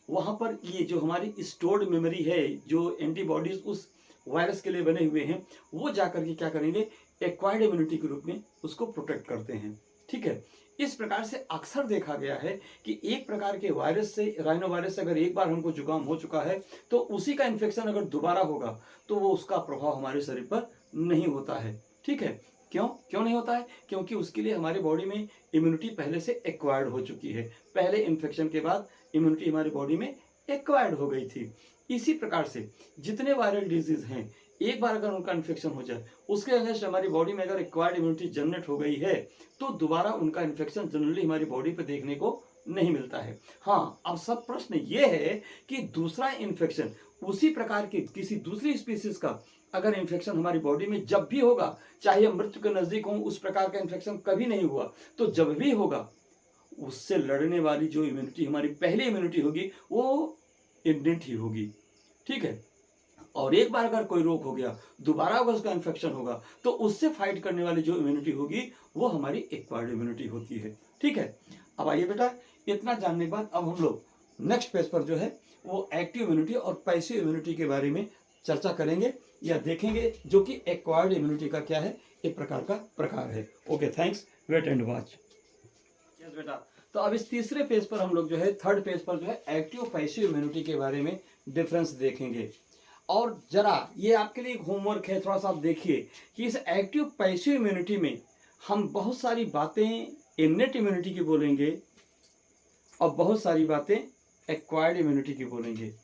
[SPEAKER 1] वहाँ पर ये जो हमारी स्टोर्ड मेमोरी है, जो एंटीबॉडीज उस वायरस के लिए बने हुए हैं, वो जाकर के क्या करेंगे, एक्वायर्ड इम्यूनिटी के रूप में उसको प्रोटेक्ट करते हैं। ठीक है, इस प्रकार से अक्सर देखा गया है कि एक प्रकार के वायरस से, राइनो वायरस से अगर एक बार हमको जुकाम हो चुका है तो उसी का इन्फेक्शन अगर दोबारा होगा तो वो उसका प्रभाव हमारे शरीर पर नहीं होता है। ठीक है, क्यों नहीं होता है, क्योंकि उसके लिए हमारी बॉडी में इम्यूनिटी पहले से एक्वायर्ड हो चुकी है, पहले इन्फेक्शन के बाद इम्यूनिटी हमारी बॉडी में एक्वायर्ड हो गई थी। इसी प्रकार से जितने वायरल डिजीज हैं, एक बार अगर उनका इन्फेक्शन हो जाए, उसके अगेंस्ट हमारी बॉडी में अगर एक्वायर्ड इम्यूनिटी जनरेट हो गई है तो दोबारा उनका इन्फेक्शन जनरली हमारी बॉडी पे देखने को नहीं मिलता है। हाँ, अब सब प्रश्न ये है कि दूसरा इन्फेक्शन उसी प्रकार के किसी दूसरी स्पीसीज का अगर इन्फेक्शन हमारी बॉडी में जब भी होगा, चाहे हम मृत्यु के नजदीक हों, उस प्रकार का इन्फेक्शन कभी नहीं हुआ, तो जब भी होगा उससे लड़ने वाली जो इम्यूनिटी हमारी पहली इम्यूनिटी होगी वो इनेट ही होगी। ठीक है, और एक बार अगर कोई रोग हो गया, दोबारा अगर उसका इन्फेक्शन होगा तो उससे फाइट करने वाली जो इम्यूनिटी होगी वो हमारी एक्वायर्ड इम्यूनिटी होती है। ठीक है, अब आइए बेटा, इतना जानने के बाद अब हम लोग नेक्स्ट पेज पर जो है वो एक्टिव इम्यूनिटी और पैसिव इम्यूनिटी के बारे में चर्चा करेंगे या देखेंगे, जो कि एक्वायर्ड इम्यूनिटी का क्या है, एक प्रकार का प्रकार है। Okay, thanks, wait and watch. Yes बेटा, तो अब इस तीसरे पेज पर हम लोग जो है, थर्ड पेज पर जो है एक्टिव पैसिव इम्यूनिटी के बारे में डिफरेंस देखेंगे। और जरा ये आपके लिए एक होमवर्क है, थोड़ा सा आप देखिए कि इस एक्टिव पैसिव इम्यूनिटी में हम बहुत सारी बातें इनेट इम्यूनिटी की बोलेंगे और बहुत सारी बातें एक्वायर्ड इम्यूनिटी की बोलेंगे।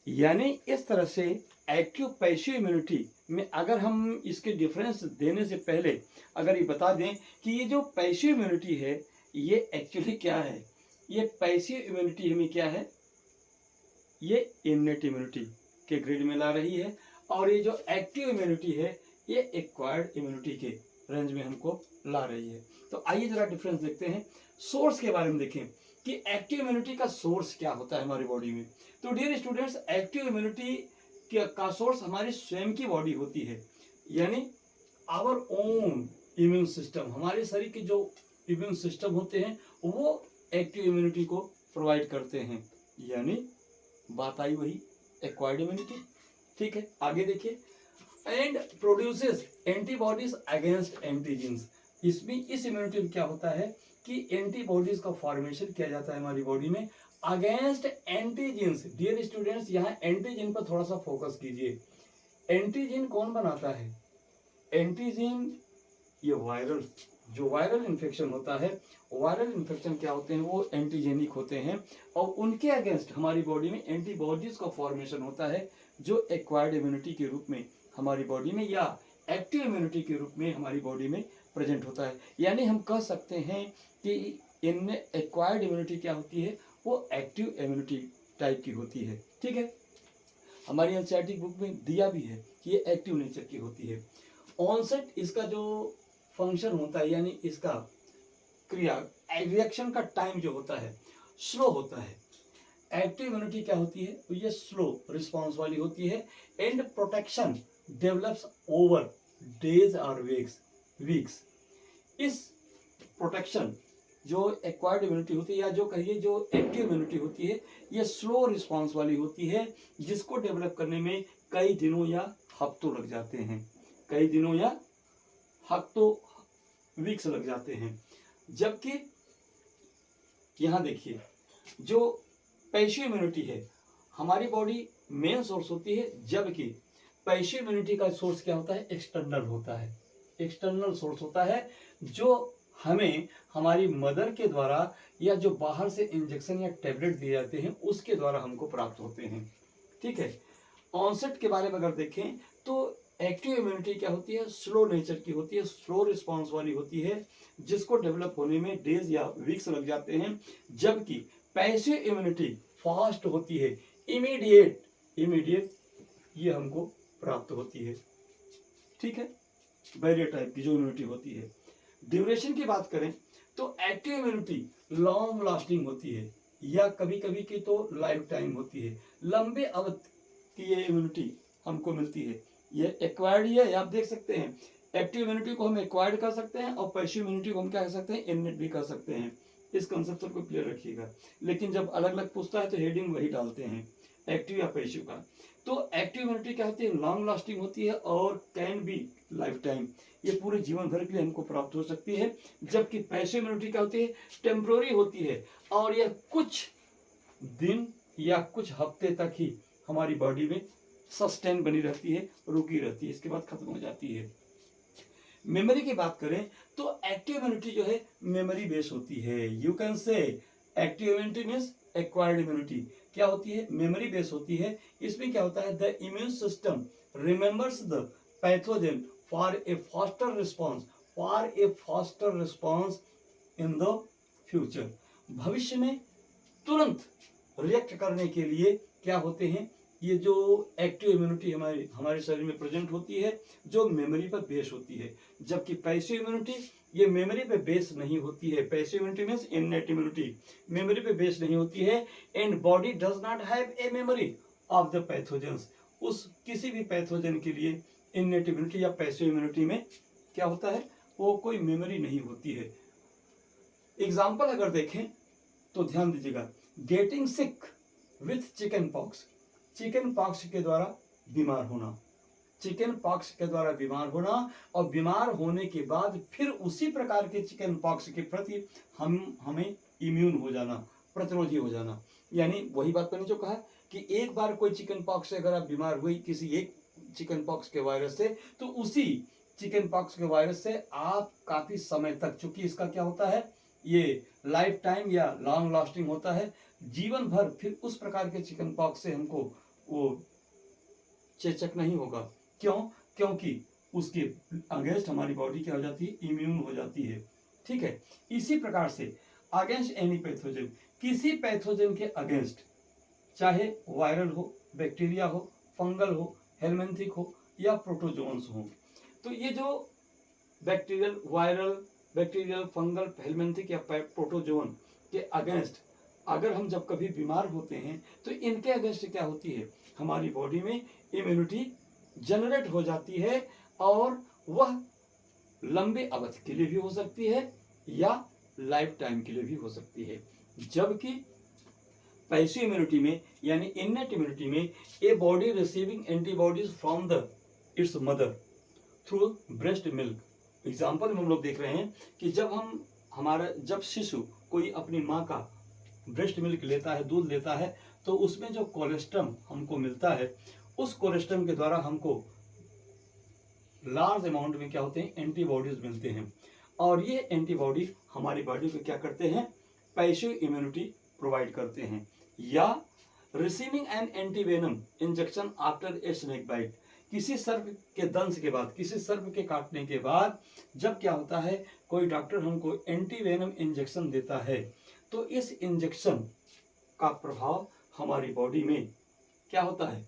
[SPEAKER 1] यानी इस तरह से एक्टिव पैसिव इम्यूनिटी में अगर हम इसके डिफरेंस देने से पहले अगर ये बता दें कि ये जो पैसिव इम्यूनिटी है ये एक्चुअली क्या है, ये पैसिव इम्यूनिटी हमें क्या है, ये इनेट इम्यूनिटी के ग्रेड में ला रही है, और ये जो एक्टिव इम्यूनिटी है ये एक्वायर्ड इम्यूनिटी के रेंज में हमको ला रही है। तो आइए जरा डिफरेंस देखते हैं। सोर्स के बारे में देखें कि एक्टिव इम्यूनिटी का सोर्स क्या होता है हमारी बॉडी में। तो डियर स्टूडेंट्स, एक्टिव इम्यूनिटी का सोर्स हमारी स्वयं की बॉडी होती है, यानी आवर ओन इम्यून सिस्टम, हमारे शरीर के जो इम्यून सिस्टम होते हैं वो एक्टिव इम्यूनिटी को प्रोवाइड करते हैं, यानी बात आई वही एक्वायर्ड इम्यूनिटी। ठीक है, आगे देखिए, and produces antibodies against antigens. इसमें इस इम्यूनिटी में क्या होता है कि एंटीबॉडीज का फॉर्मेशन किया जाता है हमारी बॉडी में अगेंस्ट एंटीजेंस। डियर स्टूडेंट्स, यहाँ एंटीजन पर थोड़ा सा फोकस कीजिए। एंटीजन कौन बनाता है? एंटीजन ये वायरल, जो वायरल इन्फेक्शन होता है, वायरल इन्फेक्शन क्या होते हैं, वो एंटीजेनिक होते हैं और उनके अगेंस्ट हमारी बॉडी में एंटीबॉडीज का फॉर्मेशन होता है, जो एक्वायर्ड इम्यूनिटी के रूप में हमारी बॉडी में या एक्टिव इम्यूनिटी के रूप में हमारी बॉडी में प्रेजेंट होता है। यानी हम कह सकते हैं कि इनमें एक्वायर्ड इम्यूनिटी क्या होती है, वो एक्टिव इम्यूनिटी टाइप की होती है। ठीक है, हमारी एनसीईआरटी बुक में दिया भी है कि ये एक्टिव नेचर की होती है। ऑनसेट इसका जो फंक्शन होता है, यानी इसका क्रिया रिएक्शन का टाइम जो होता है स्लो होता है। एक्टिव इम्यूनिटी क्या होती है, तो ये स्लो रिस्पॉन्स वाली होती है। And protection develops over days और वीक्स। इस प्रोटेक्शन जो एक्वायर्ड इम्यूनिटी होती है, या जो कहिए जो एक्टिव इम्यूनिटी होती है, ये स्लो रिस्पॉन्स वाली होती है, जिसको डेवलप करने में कई दिनों या हफ्तों लग जाते हैं, कई दिनों या हफ्तों वीक्स लग जाते हैं। जबकि यहाँ देखिए, जो पैसिव इम्यूनिटी है, हमारी बॉडी मेन सोर्स होती है, जबकि पैसिव इम्यूनिटी का सोर्स क्या होता है, एक्सटर्नल होता है। एक्सटर्नल सोर्स होता है जो हमें हमारी मदर के द्वारा या जो बाहर से इंजेक्शन या टेबलेट दिए जाते हैं उसके द्वारा हमको प्राप्त होते हैं। ठीक है, ऑनसेट के बारे में अगर देखें तो एक्टिव इम्यूनिटी क्या होती है, स्लो नेचर की होती है, स्लो रिस्पॉन्स वाली होती है, जिसको डेवलप होने में डेज या वीक्स लग जाते हैं। जबकि पैसिव इम्यूनिटी फास्ट होती है, इमीडिएट ये हमको प्राप्त होती है। ठीक है, बैरियर टाइप की जो इम्यूनिटी होती है। ड्यूरेशन की बात करें तो एक्टिव इम्यूनिटी लॉन्ग लास्टिंग होती है, या कभी कभी की तो लाइफ टाइम होती है। लंबे अवधि की ये इम्यूनिटी हमको मिलती है। ये एक्वायर्ड ही है, आप देख सकते हैं। एक्टिव इम्यूनिटी को हम एक्वायर्ड कर सकते हैं और पैसिव इम्यूनिटी को हम क्या कर सकते हैं, इननेट भी कर सकते हैं। इस कंसेप्ट को क्लियर रखिएगा। लेकिन जब अलग अलग पूछता है तो हेडिंग वही डालते हैं, एक्टिव या पैसिव का। तो एक्टिव इम्यूनिटी क्या होती है, लॉन्ग लास्टिंग होती है और कैन बी लाइफ टाइम, ये पूरे जीवन भर के लिए हमको प्राप्त हो सकती है। जबकि पैसिव इम्यूनिटी क्या होती है, टेम्पोररी होती है और यह कुछ दिन या कुछ हफ्ते तक ही हमारी बॉडी में सस्टेन बनी रहती है, रुकी रहती है, इसके बाद खत्म हो जाती है। मेमोरी की बात करें तो एक्टिव इम्यूनिटी जो है मेमोरी बेस होती है। You can say active immunity means acquired immunity क्या होती है, मेमोरी बेस होती है। इसमें क्या होता है, the immune system remembers the pathogen for a faster response in the future. भविष्य में तुरंत रिएक्ट करने के लिए क्या होते हैं, ये जो एक्टिव इम्यूनिटी हमारे शरीर में प्रेजेंट होती है, जो मेमोरी पर बेस होती है। जबकि पैसिव इम्यूनिटी ये मेमोरी पे बेस नहीं होती है। Passive immunity means innate immunity, memory पे बेस नहीं होती है। And body does not have a memory of the pathogens. उस किसी भी पैथोजन के लिए इननेट इम्यूनिटी या पैसिव इम्यूनिटी में क्या होता है, वो कोई मेमोरी नहीं होती है। एग्जाम्पल अगर देखें तो ध्यान दीजिएगा, getting sick with chicken pox, chicken pox के द्वारा बीमार होना, चिकन पॉक्स के द्वारा बीमार होना और बीमार होने के बाद फिर उसी प्रकार के चिकन पॉक्स के प्रति हमें इम्यून हो जाना, प्रतिरोधी हो जाना। यानी वही बात मैंने जो कहा कि एक बार कोई चिकन पॉक्स से अगर आप बीमार हुई किसी एक चिकन पॉक्स के वायरस से, तो उसी चिकन पॉक्स के वायरस से आप काफी समय तक, चूंकि इसका क्या होता है, ये लाइफ टाइम या लॉन्ग लास्टिंग होता है, जीवन भर फिर उस प्रकार के चिकन पॉक्स से हमको वो चेचक नहीं होगा। क्यों? क्योंकि उसके अगेंस्ट हमारी बॉडी क्या हो जाती है, इम्यून हो जाती है। ठीक है, इसी प्रकार से अगेंस्ट एनी पैथोजन, किसी पैथोजन के अगेंस्ट, चाहे वायरल हो, बैक्टीरिया हो, फंगल हो, हेलमिंथिक हो या प्रोटोजोन्स हो, तो ये जो bacterial, viral, bacterial, fungal, helminthic या प्रोटोजोन के अगेंस्ट अगर हम जब कभी बीमार होते हैं तो इनके अगेंस्ट क्या होती है, हमारी बॉडी में इम्यूनिटी जनरेट हो जाती है और वह लंबे अवधि के लिए भी हो सकती है या लाइफ टाइम के लिए भी हो सकती है। जबकि पैसिव इम्यूनिटी में यानी इननेट इम्यूनिटी में a body receiving antibodies from the it's mother through breast milk. Example में हम लोग देख रहे हैं कि जब शिशु कोई अपनी माँ का ब्रेस्ट मिल्क लेता है, दूध लेता है, तो उसमें जो कोलेस्ट्रम हमको मिलता है, उस कोलेस्ट्रम के द्वारा हमको लार्ज अमाउंट में क्या होते हैं, एंटीबॉडीज मिलते हैं। और ये एंटीबॉडी हमारी बॉडी को क्या करते हैं, पैसिव इम्यूनिटी प्रोवाइड करते हैं। या receiving an antivenom injection after a snake bite, किसी सर्प के दंश के बाद, किसी सर्प के काटने के बाद जब क्या होता है, कोई डॉक्टर हमको एंटीवेनम इंजेक्शन देता है, तो इस इंजेक्शन का प्रभाव हमारी बॉडी में क्या होता है,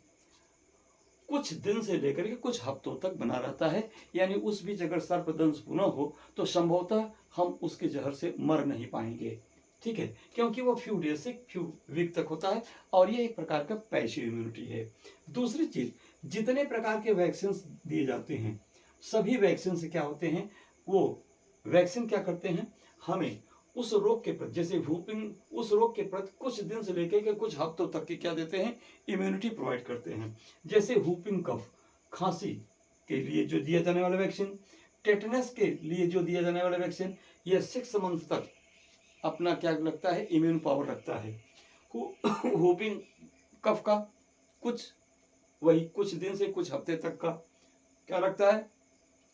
[SPEAKER 1] कुछ दिन से लेकर के कुछ हफ्तों तक बना रहता है। यानी उस बीच अगर सर्पदंश पुनः हो तो संभवतः हम उसके जहर से मर नहीं पाएंगे, ठीक है, क्योंकि वो फ्यू डेज से फ्यू वीक तक होता है और ये एक प्रकार का पैसिव इम्यूनिटी है। दूसरी चीज, जितने प्रकार के वैक्सीन दिए जाते हैं, सभी वैक्सीन से क्या होते हैं, वो वैक्सीन क्या करते हैं, हमें उस रोग के प्रति, जैसे वूपिंग, उस रोग के प्रति कुछ दिन से लेकर के कुछ हफ्तों तक के क्या देते हैं, इम्यूनिटी प्रोवाइड करते हैं। जैसे वूपिंग कफ, खांसी के लिए जो दिया जाने वाला वैक्सीन, टेटनस के लिए जो दिया जाने वाला वैक्सीन, ये 6 मंथ तक अपना क्या लगता है, इम्यून पावर रखता है। वूपिंग कफ का वही कुछ दिन से कुछ हफ्ते तक का क्या रखता है,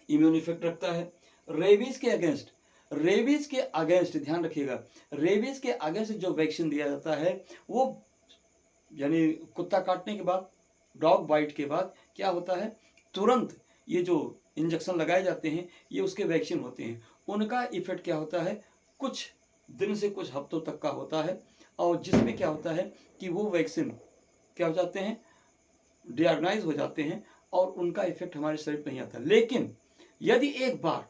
[SPEAKER 1] इम्यून इफेक्ट रखता है। रेबीज के अगेंस्ट ध्यान रखिएगा, रेबीज के अगेंस्ट जो वैक्सीन दिया जाता है वो, यानी कुत्ता काटने के बाद, डॉग बाइट के बाद क्या होता है, तुरंत ये जो इंजेक्शन लगाए जाते हैं ये उसके वैक्सीन होते हैं, उनका इफेक्ट क्या होता है, कुछ दिन से कुछ हफ्तों तक का होता है। और जिसमें क्या होता है कि वो वैक्सीन क्या हो जाते हैं, डिऑर्गेनाइज हो जाते हैं और उनका इफेक्ट हमारे शरीर पर नहीं आता। लेकिन यदि एक बार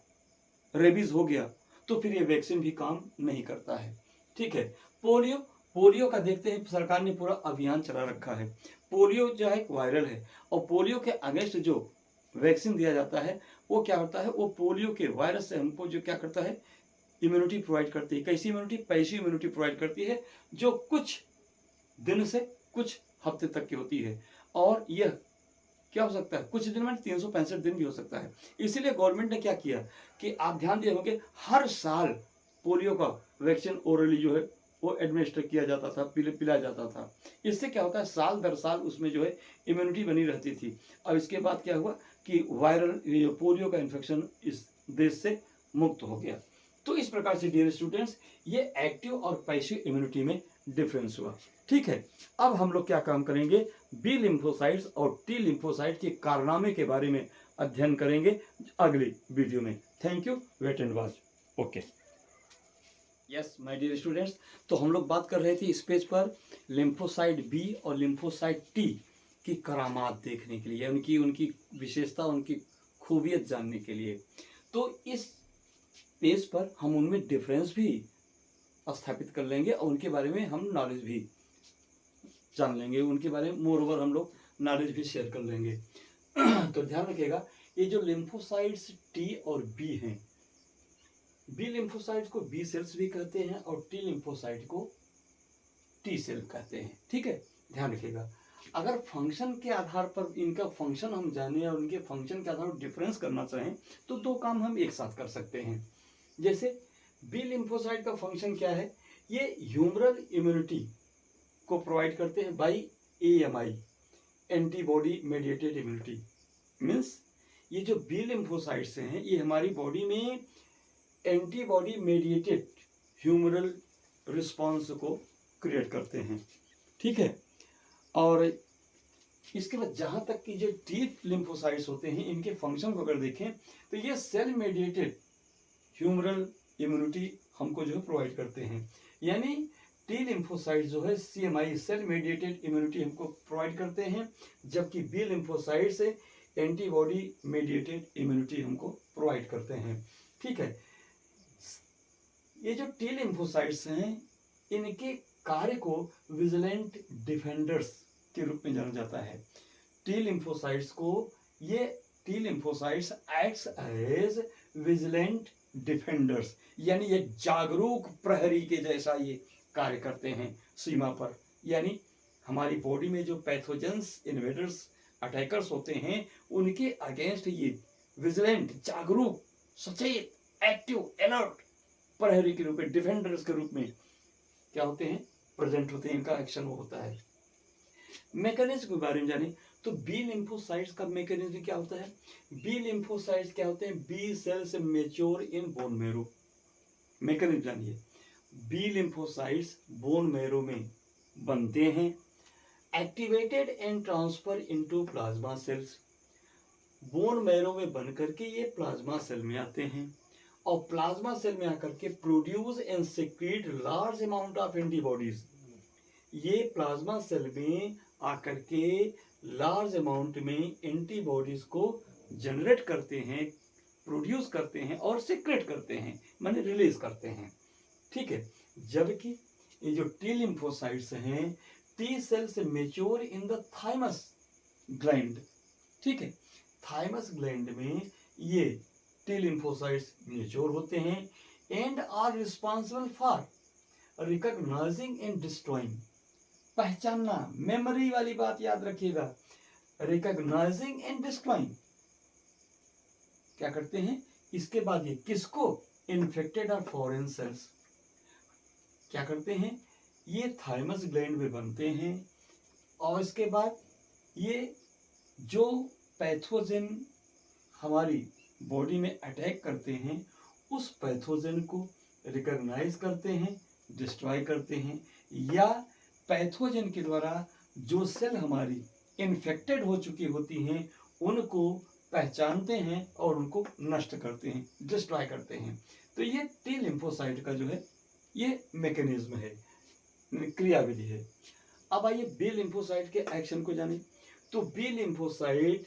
[SPEAKER 1] रेबीज हो गया तो फिर ये वैक्सीन भी काम नहीं करता है, ठीक है। पोलियो का देखते हैं, सरकार ने पूरा अभियान चला रखा है। पोलियो जो है एक वायरल है और पोलियो के अगेंस्ट जो वैक्सीन दिया जाता है वो क्या होता है, वो पोलियो के वायरस से हमको जो क्या करता है, इम्यूनिटी प्रोवाइड करती है। कैसी इम्यूनिटी, पैसिव इम्यूनिटी प्रोवाइड करती है, जो कुछ दिन से कुछ हफ्ते तक की होती है। और यह क्या हो सकता है, कुछ दिन में 365 दिन भी हो सकता है। इसीलिए गवर्नमेंट ने क्या किया कि आप ध्यान दिए होंगे, हर साल पोलियो का वैक्सीन ओरली जो है वो एडमिनिस्टर किया जाता था, पिलाया जाता था। इससे क्या होता है, साल दर साल उसमें जो है इम्यूनिटी बनी रहती थी। अब इसके बाद क्या हुआ कि वायरल पोलियो का इन्फेक्शन इस देश से मुक्त हो गया। तो इस प्रकार से डियर स्टूडेंट्स, ये एक्टिव और पैसिव इम्यूनिटी में डिफरेंस हुआ, ठीक है। अब हम लोग क्या काम करेंगे, बी लिम्फोसाइट्स और टी लिम्फोसाइट के कारनामे के बारे में अध्ययन करेंगे अगली वीडियो में। Thank you, wait and watch. Okay, yes my dear students, तो हम लोग बात कर रहे थे इस पेज पर लिम्फोसाइट बी और लिम्फोसाइट टी की करामात देखने के लिए, उनकी विशेषता, उनकी खूबियत जानने के लिए। तो इस पेज पर हम उनमें डिफरेंस भी स्थापित कर लेंगे और उनके बारे में हम नॉलेज भी जान लेंगे, उनके बारे में मोर ओवर हम लोग नॉलेज भी शेयर कर लेंगे। तो ध्यान रखिएगा, ये जो लिम्फोसाइट्स टी और बी हैं, बी लिम्फोसाइट को बी सेल्स भी कहते हैं और टी लिम्फोसाइट को टी सेल कहते हैं, ठीक है। ध्यान रखिएगा, अगर फंक्शन के आधार पर इनका फंक्शन हम जाने और उनके फंक्शन के आधार पर डिफरेंस करना चाहें तो दो काम हम एक साथ कर सकते हैं। जैसे बी लिम्फोसाइट का फंक्शन क्या है, ये ह्यूमरल इम्यूनिटी को प्रोवाइड करते हैं by AMI, antibody mediated immunity. Means ये जो बी लिम्फोसाइट्स हैं ये हमारी बॉडी में एंटीबॉडी मेडिएटेड ह्यूमरल रिस्पॉन्स को क्रिएट करते हैं, ठीक है। और इसके बाद जहाँ तक कि जो टी लिम्फोसाइट्स होते हैं, इनके फंक्शन को अगर देखें तो ये सेल मेडिएटेड ह्यूमरल इम्यूनिटी हमको जो है प्रोवाइड करते हैं। यानी टी लिम्फोसाइट जो है सीएमआई, सेल मेडिएटेड इम्यूनिटी हमको प्रोवाइड करते हैं, जबकि बी लिम्फोसाइट से एंटीबॉडी मेडिएटेड इम्यूनिटी हमको प्रोवाइड करते हैं, ठीक है। ये जो टी लिम्फोसाइट्स हैं, इनके कार्य को विजिलेंट डिफेंडर्स के रूप में जाना जाता है। T lymphocytes acts as vigilant defenders, यानी ये जागरूक प्रहरी के जैसा ये कार्य करते हैं सीमा पर। यानी हमारी बॉडी में जो पैथोजेंस, इन्वेडर्स, अटैकर्स होते हैं, उनके अगेंस्ट ये विजिलेंट, जागरूक, सचेत, एक्टिव, अलर्ट प्रहरी के रूप में, डिफेंडर्स के रूप में क्या होते हैं, प्रेजेंट होते हैं, इनका एक्शन वो होता है। मैकेनिज्म के बारे में जाने तो बी लिम्फोसाइट्स का मैकेनिज्म क्या होता है। बी लिम्फोसाइट्स क्या होते हैं, B cells mature in bone marrow. Mechanism जानिए, बी लिम्फोसाइट्स बोन मैरो में बनते हैं, activated and transfer into plasma cells. Bone marrow में बन करके ये प्लाज्मा सेल में आते हैं और प्लाज्मा सेल में आकर के produce and secret large amount of antibodies. ये प्लाज्मा सेल में आकर के लार्ज अमाउंट में एंटीबॉडीज को जनरेट करते हैं, प्रोड्यूस करते हैं और सीक्रेट करते हैं, माने रिलीज करते हैं। ठीक है, जबकि ये जो टी लिम्फोसाइट्स हैं, T cells mature in the thymus gland. ठीक है, थाइमस ग्लैंड में ये टी लिम्फोसाइट्स मेच्योर होते हैं and are responsible for recognising and destroying. पहचानना, मेमोरी वाली बात याद रखिएगा, रिकॉग्नाइजिंग एंड डिस्ट्रॉइंग क्या करते हैं। इसके बाद ये किसको, इन्फेक्टेड और फॉरेन सेल्स क्या करते हैं, ये थाइमस ग्लैंड में बनते हैं और इसके बाद ये जो पैथोजन हमारी बॉडी में अटैक करते हैं उस पैथोजन को रिकॉग्नाइज करते हैं, डिस्ट्रॉय करते हैं, या पैथोजन के द्वारा जो सेल हमारी इन्फेक्टेड हो चुकी होती हैं उनको पहचानते हैं और उनको नष्ट करते हैं, डिस्ट्रॉय करते हैं। तो ये टी लिम्फोसाइट का जो है ये मैकेनिज्म है, क्रियाविधि है। अब आइए बी लिम्फोसाइट के एक्शन को जानें। तो बी लिम्फोसाइट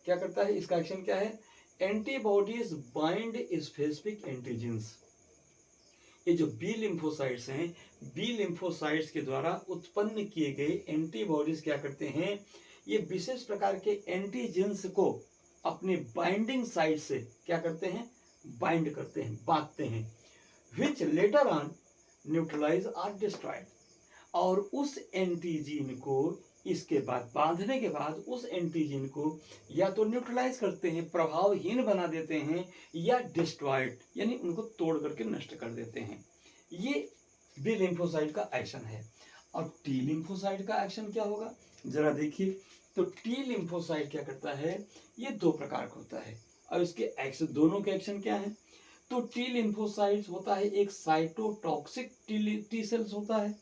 [SPEAKER 1] क्या करता है, इसका एक्शन क्या है, एंटीबॉडीज बाइंड स्पेसिफिक एंटीजेंस। ये जो बी लिम्फोसाइट्स हैं, बी लिम्फोसाइट्स के द्वारा उत्पन्न किए गए एंटीबॉडीज क्या करते हैं, ये विशेष प्रकार के एंटीजेंस को अपने बाइंडिंग साइट से क्या करते हैं, बाइंड करते हैं, बांधते हैं, which later on neutralize or destroyed. और उस एंटीजीन को इसके बाद बांधने के बाद उस एंटीजीन को या तो न्यूट्रलाइज करते हैं, प्रभावहीन बना देते हैं, या डिस्ट्रॉयड यानी उनको तोड़ करके नष्ट कर देते हैं। ये बी लिम्फोसाइट का एक्शन है। और टी लिम्फोसाइट का एक्शन क्या होगा जरा देखिए। तो टी लिम्फोसाइट क्या करता है, ये दो प्रकार का होता है। अब इसके एक्शन, दोनों के एक्शन क्या है। तो टी लिम्फोसाइट्स होता है एक साइटोटॉक्सिक टी सेल्स होता है,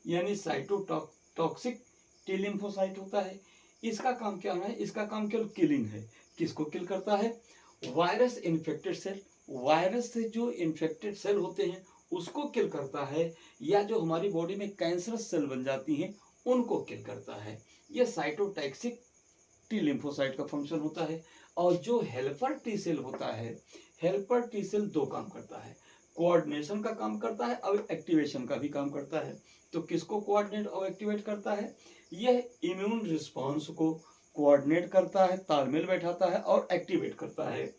[SPEAKER 1] यानी साइटोटॉक्सिक टी लिम्फोसाइट होता है। इसका काम क्या है, इसका काम केवल किलिंग है। किसको किल करता है, वायरस इन्फेक्टेड सेल, वायरस से जो इन्फेक्टेड सेल होते हैं उसको किल करता है, या जो हमारी बॉडी में कैंसरस सेल बन जाती हैं उनको किल करता है। यह साइटोटॉक्सिक टी लिम्फोसाइट का फंक्शन होता है। और जो हेल्पर टी सेल होता है, हेल्पर टी सेल दो काम करता है, कोऑर्डिनेशन का काम करता है और एक्टिवेशन का भी काम करता है। तो किसको कोऑर्डिनेट और एक्टिवेट करता है, यह इम्यून रिस्पांस को कोऑर्डिनेट करता है, तालमेल बैठाता है और एक्टिवेट करता है।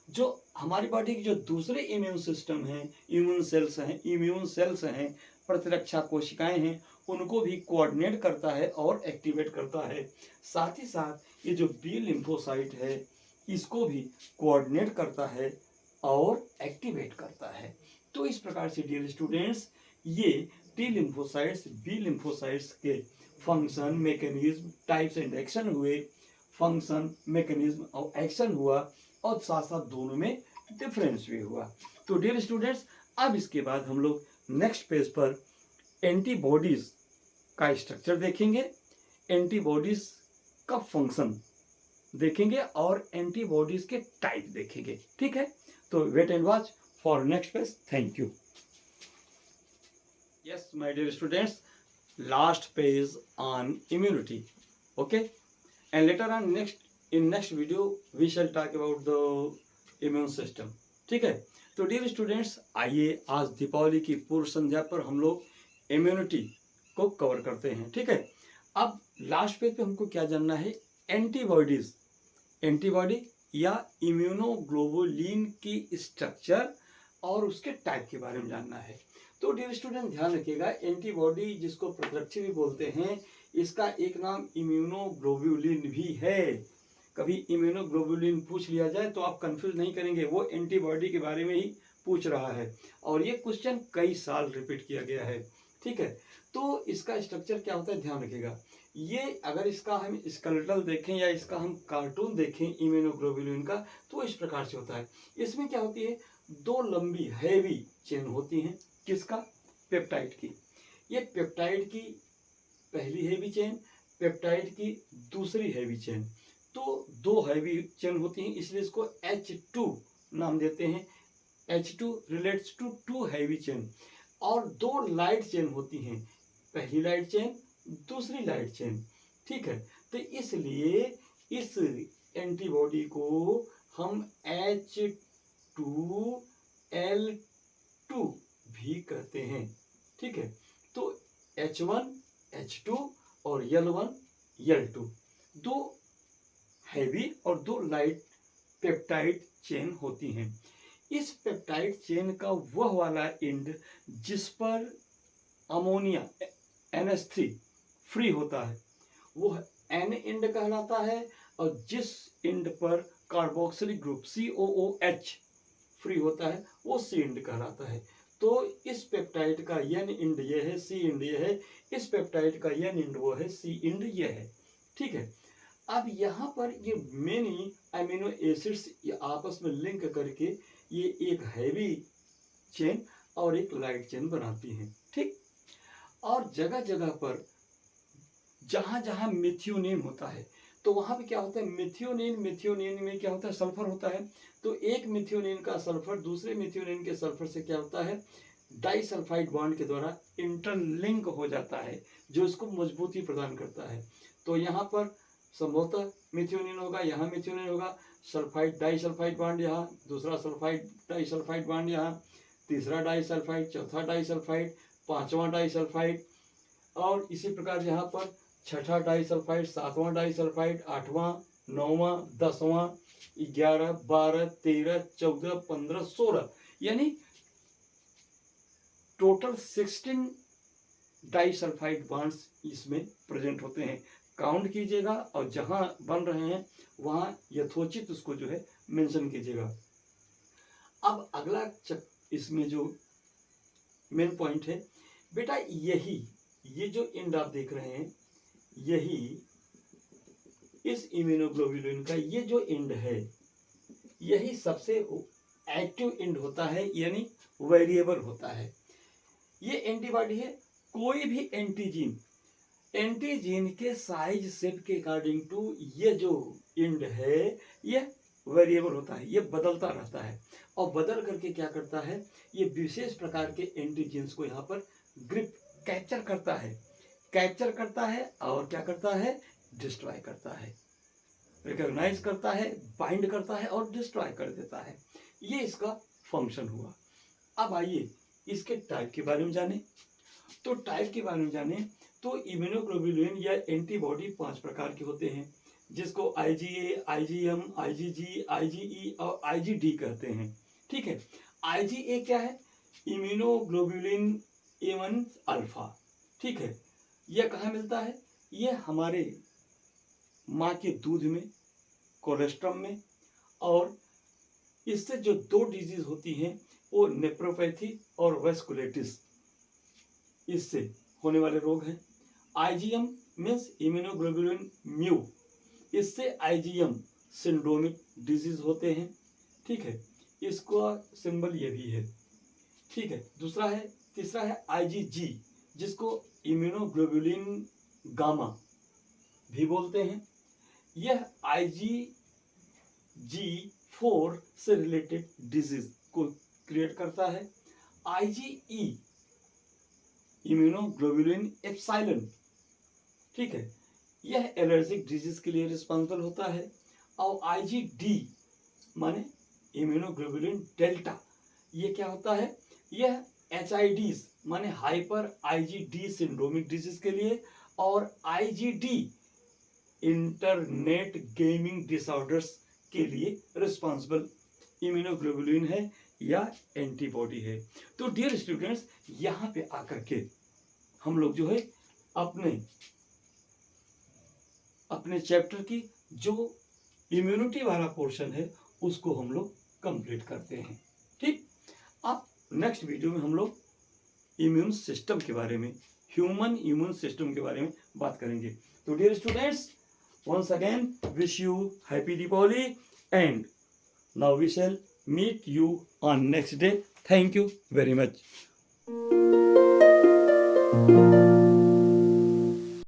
[SPEAKER 1] जो हमारी बॉडी की जो दूसरे इम्यून सिस्टम हैं, इम्यून सेल्स हैं, प्रतिरक्षा कोशिकाएं हैं, उनको भी कोऑर्डिनेट करता है और एक्टिवेट करता है। साथ ही साथ ये जो बी लिम्फोसाइट है इसको भी कोऑर्डिनेट करता है और एक्टिवेट करता है। तो इस प्रकार से डियर स्टूडेंट्स, ये टी लिम्फोसाइट्स, बी लिम्फोसाइट्स के function, mechanism, types and action हुए। फंक्शन, मैकेनिज्म और एक्शन हुआ और साथ साथ दोनों में डिफरेंस भी हुआ। तो डियर स्टूडेंट्स, अब इसके बाद हम लोग नेक्स्ट पेज पर एंटीबॉडीज का स्ट्रक्चर देखेंगे, एंटीबॉडीज का फंक्शन देखेंगे और एंटीबॉडीज के टाइप देखेंगे। ठीक है, तो wait and watch for next page. Thank you. Yes my dear students, last page on immunity. Okay, and later on next video we shall talk about the immune system. ठीक है, तो dear students, आइए आज दीपावली की पूर्व संध्या पर हम लोग इम्यूनिटी को कवर करते हैं। ठीक है, अब लास्ट पेज पे हमको क्या जानना है, एंटीबॉडीज, एंटीबॉडी या इम्यूनोग्लोबुलिन की स्ट्रक्चर और उसके टाइप के बारे में जानना है। तो डियर स्टूडेंट ध्यान रखिएगा, एंटीबॉडी जिसको प्रतिरक्षी भी बोलते हैं, इसका एक नाम इम्यूनोग्लोबुलिन भी है। कभी इम्यूनोग्लोबुलिन पूछ लिया जाए तो आप कंफ्यूज नहीं करेंगे, वो एंटीबॉडी के बारे में ही पूछ रहा है। और ये क्वेश्चन कई साल रिपीट किया गया है, ठीक है। तो इसका स्ट्रक्चर क्या होता है ध्यान रखिएगा। ये अगर इसका हम स्केलेटल देखें या इसका हम कार्टून देखें इम्यूनोग्लोबुलिन का, तो इस प्रकार से होता है। इसमें क्या होती है, दो लंबी हैवी चेन होती हैं। किसका? पेप्टाइड की। ये पेप्टाइड की पहली हैवी चेन, पेप्टाइड की दूसरी हैवी चेन। तो दो हैवी चेन होती हैं, इसलिए इसको H2 नाम देते हैं। H2 relates to two heavy chain. और दो लाइट चेन होती हैं, पहली लाइट चेन, दूसरी लाइट चेन। ठीक है। तो इसलिए इस एंटीबॉडी को हम H2L2 भी कहते हैं। ठीक है। तो H1 H2 और L1 L2 दो हैवी और दो लाइट पेप्टाइड चेन होती हैं। इस पेप्टाइड चेन का वह वाला एंड जिस पर अमोनिया NH3 फ्री होता है वो N एंड कहलाता है, और जिस एंड पर कार्बोक्सिलिक ग्रुप COOH फ्री होता है वो C एंड कहलाता है। तो इस पेप्टाइड का N एंड ये है, C एंड ये है। इस पेप्टाइड का N एंड वो है, C एंड ये है। ठीक है। अब यहाँ पर ये मेनी अमीनो एसिड्स आपस में लिंक करके ये एक हैवी चेन और एक लाइट चेन बनाती हैं। ठीक। और जगह जगह पर जहां जहां मिथियोनिन होता है तो वहां पे क्या होता है, मिथियोनिन में क्या होता है, सल्फर होता है। तो एक मिथियोनिन का सल्फर दूसरे मिथियोनिन के सल्फर से क्या होता है, डाइसल्फाइड बॉन्ड के द्वारा इंटरलिंक हो जाता है, जो इसको मजबूती प्रदान करता है। तो यहाँ पर संभवतः मिथियोनिन होगा, यहाँ मिथियोनिन होगा, सल्फाइड डाइसल्फाइड बॉन्ड यहाँ, दूसरा सल्फाइड डाइसल्फाइड बॉन्ड यहाँ, तीसरा डाइसल्फाइड, चौथा डाइसल्फाइड, पांचवा डाइसल्फाइड, और इसी प्रकार यहाँ पर छठा डाइसल्फाइड, सातवां डाइसल्फाइड, आठवां, नौवां, 10वां, 11, 12, 13, 14, 15, 16, यानी टोटल 16 डाइसल्फाइड बॉन्ड्स इसमें प्रेजेंट होते हैं। काउंट कीजिएगा और जहां बन रहे हैं वहां यथोचित उसको जो है मेंशन कीजिएगा। अब अगला इसमें जो मेन पॉइंट है बेटा, यही ये जो एंड आप देख रहे हैं, यही इस इम्यूनोग्लोबुलिन का ये जो एंड है, यही सबसे एक्टिव एंड होता है, यानी वेरिएबल होता है। ये एंटीबॉडी है। कोई भी एंटीजीन के साइज शेप के अकॉर्डिंग टू ये जो एंड है ये वेरिएबल होता है, ये बदलता रहता है। और बदल करके क्या करता है, ये विशेष प्रकार के एंटीजीन्स को यहाँ पर ग्रिप कैप्चर करता है और क्या करता है, डिस्ट्रॉय करता है, रिकॉग्नाइज करता है, बाइंड करता है और डिस्ट्रॉय कर देता है। ये इसका फंक्शन हुआ। अब आइए इसके टाइप के बारे में जाने। तो टाइप के बारे में जाने तो इम्यूनोग्लोबुलिन या एंटीबॉडी 5 प्रकार के होते हैं, जिसको IgA, IgM, IgG, IgE और IgD कहते हैं। ठीक है। IgA क्या है, इम्यूनोग्लोबुलिन A1 अल्फा। ठीक है। यह कहाँ मिलता है, यह हमारे माँ के दूध में, कोलेस्ट्रम में, और इससे जो दो डिजीज होती हैं वो नेफ्रोपैथी और वेस्कुलेटिस, इससे होने वाले रोग हैं। IgM मीन्स इम्यूनोग्लोबुलिन म्यू, इससे IgM सिंड्रोमिक डिजीज होते हैं। ठीक है। इसका सिंबल ये भी है। ठीक है। तीसरा है IgG, जिसको इम्यूनोग्लोबुलिन गामा भी बोलते हैं। यह IgG4 से रिलेटेड डिजीज को क्रिएट करता है। IgE इम्यूनोग्लोबुलिन एप्सिलॉन, ठीक है, यह एलर्जिक डिजीज के लिए रिस्पॉन्सिबल होता है। और IgD माने इम्यूनोग्लोबुलिन डेल्टा, ये क्या होता है, यह HIDs माने हाइपर IgD सिंड्रोमिक डिजीज के लिए, और IgD इंटरनेट गेमिंग डिसऑर्डर्स के लिए रिस्पॉन्सिबल इम्यूनोग्लोबुलिन है या एंटीबॉडी है। तो डियर स्टूडेंट्स, यहाँ पे आकर के हम लोग जो है अपने चैप्टर की जो इम्यूनिटी वाला पोर्शन है उसको हम लोग कंप्लीट करते हैं। ठीक। अब नेक्स्ट वीडियो में हम लोग इम्यून सिस्टम के बारे में, ह्यूमन इम्यून सिस्टम के बारे में बात करेंगे। तो dear students, once again wish you happy Deepavali, and now we shall meet you on next day. Thank you very much.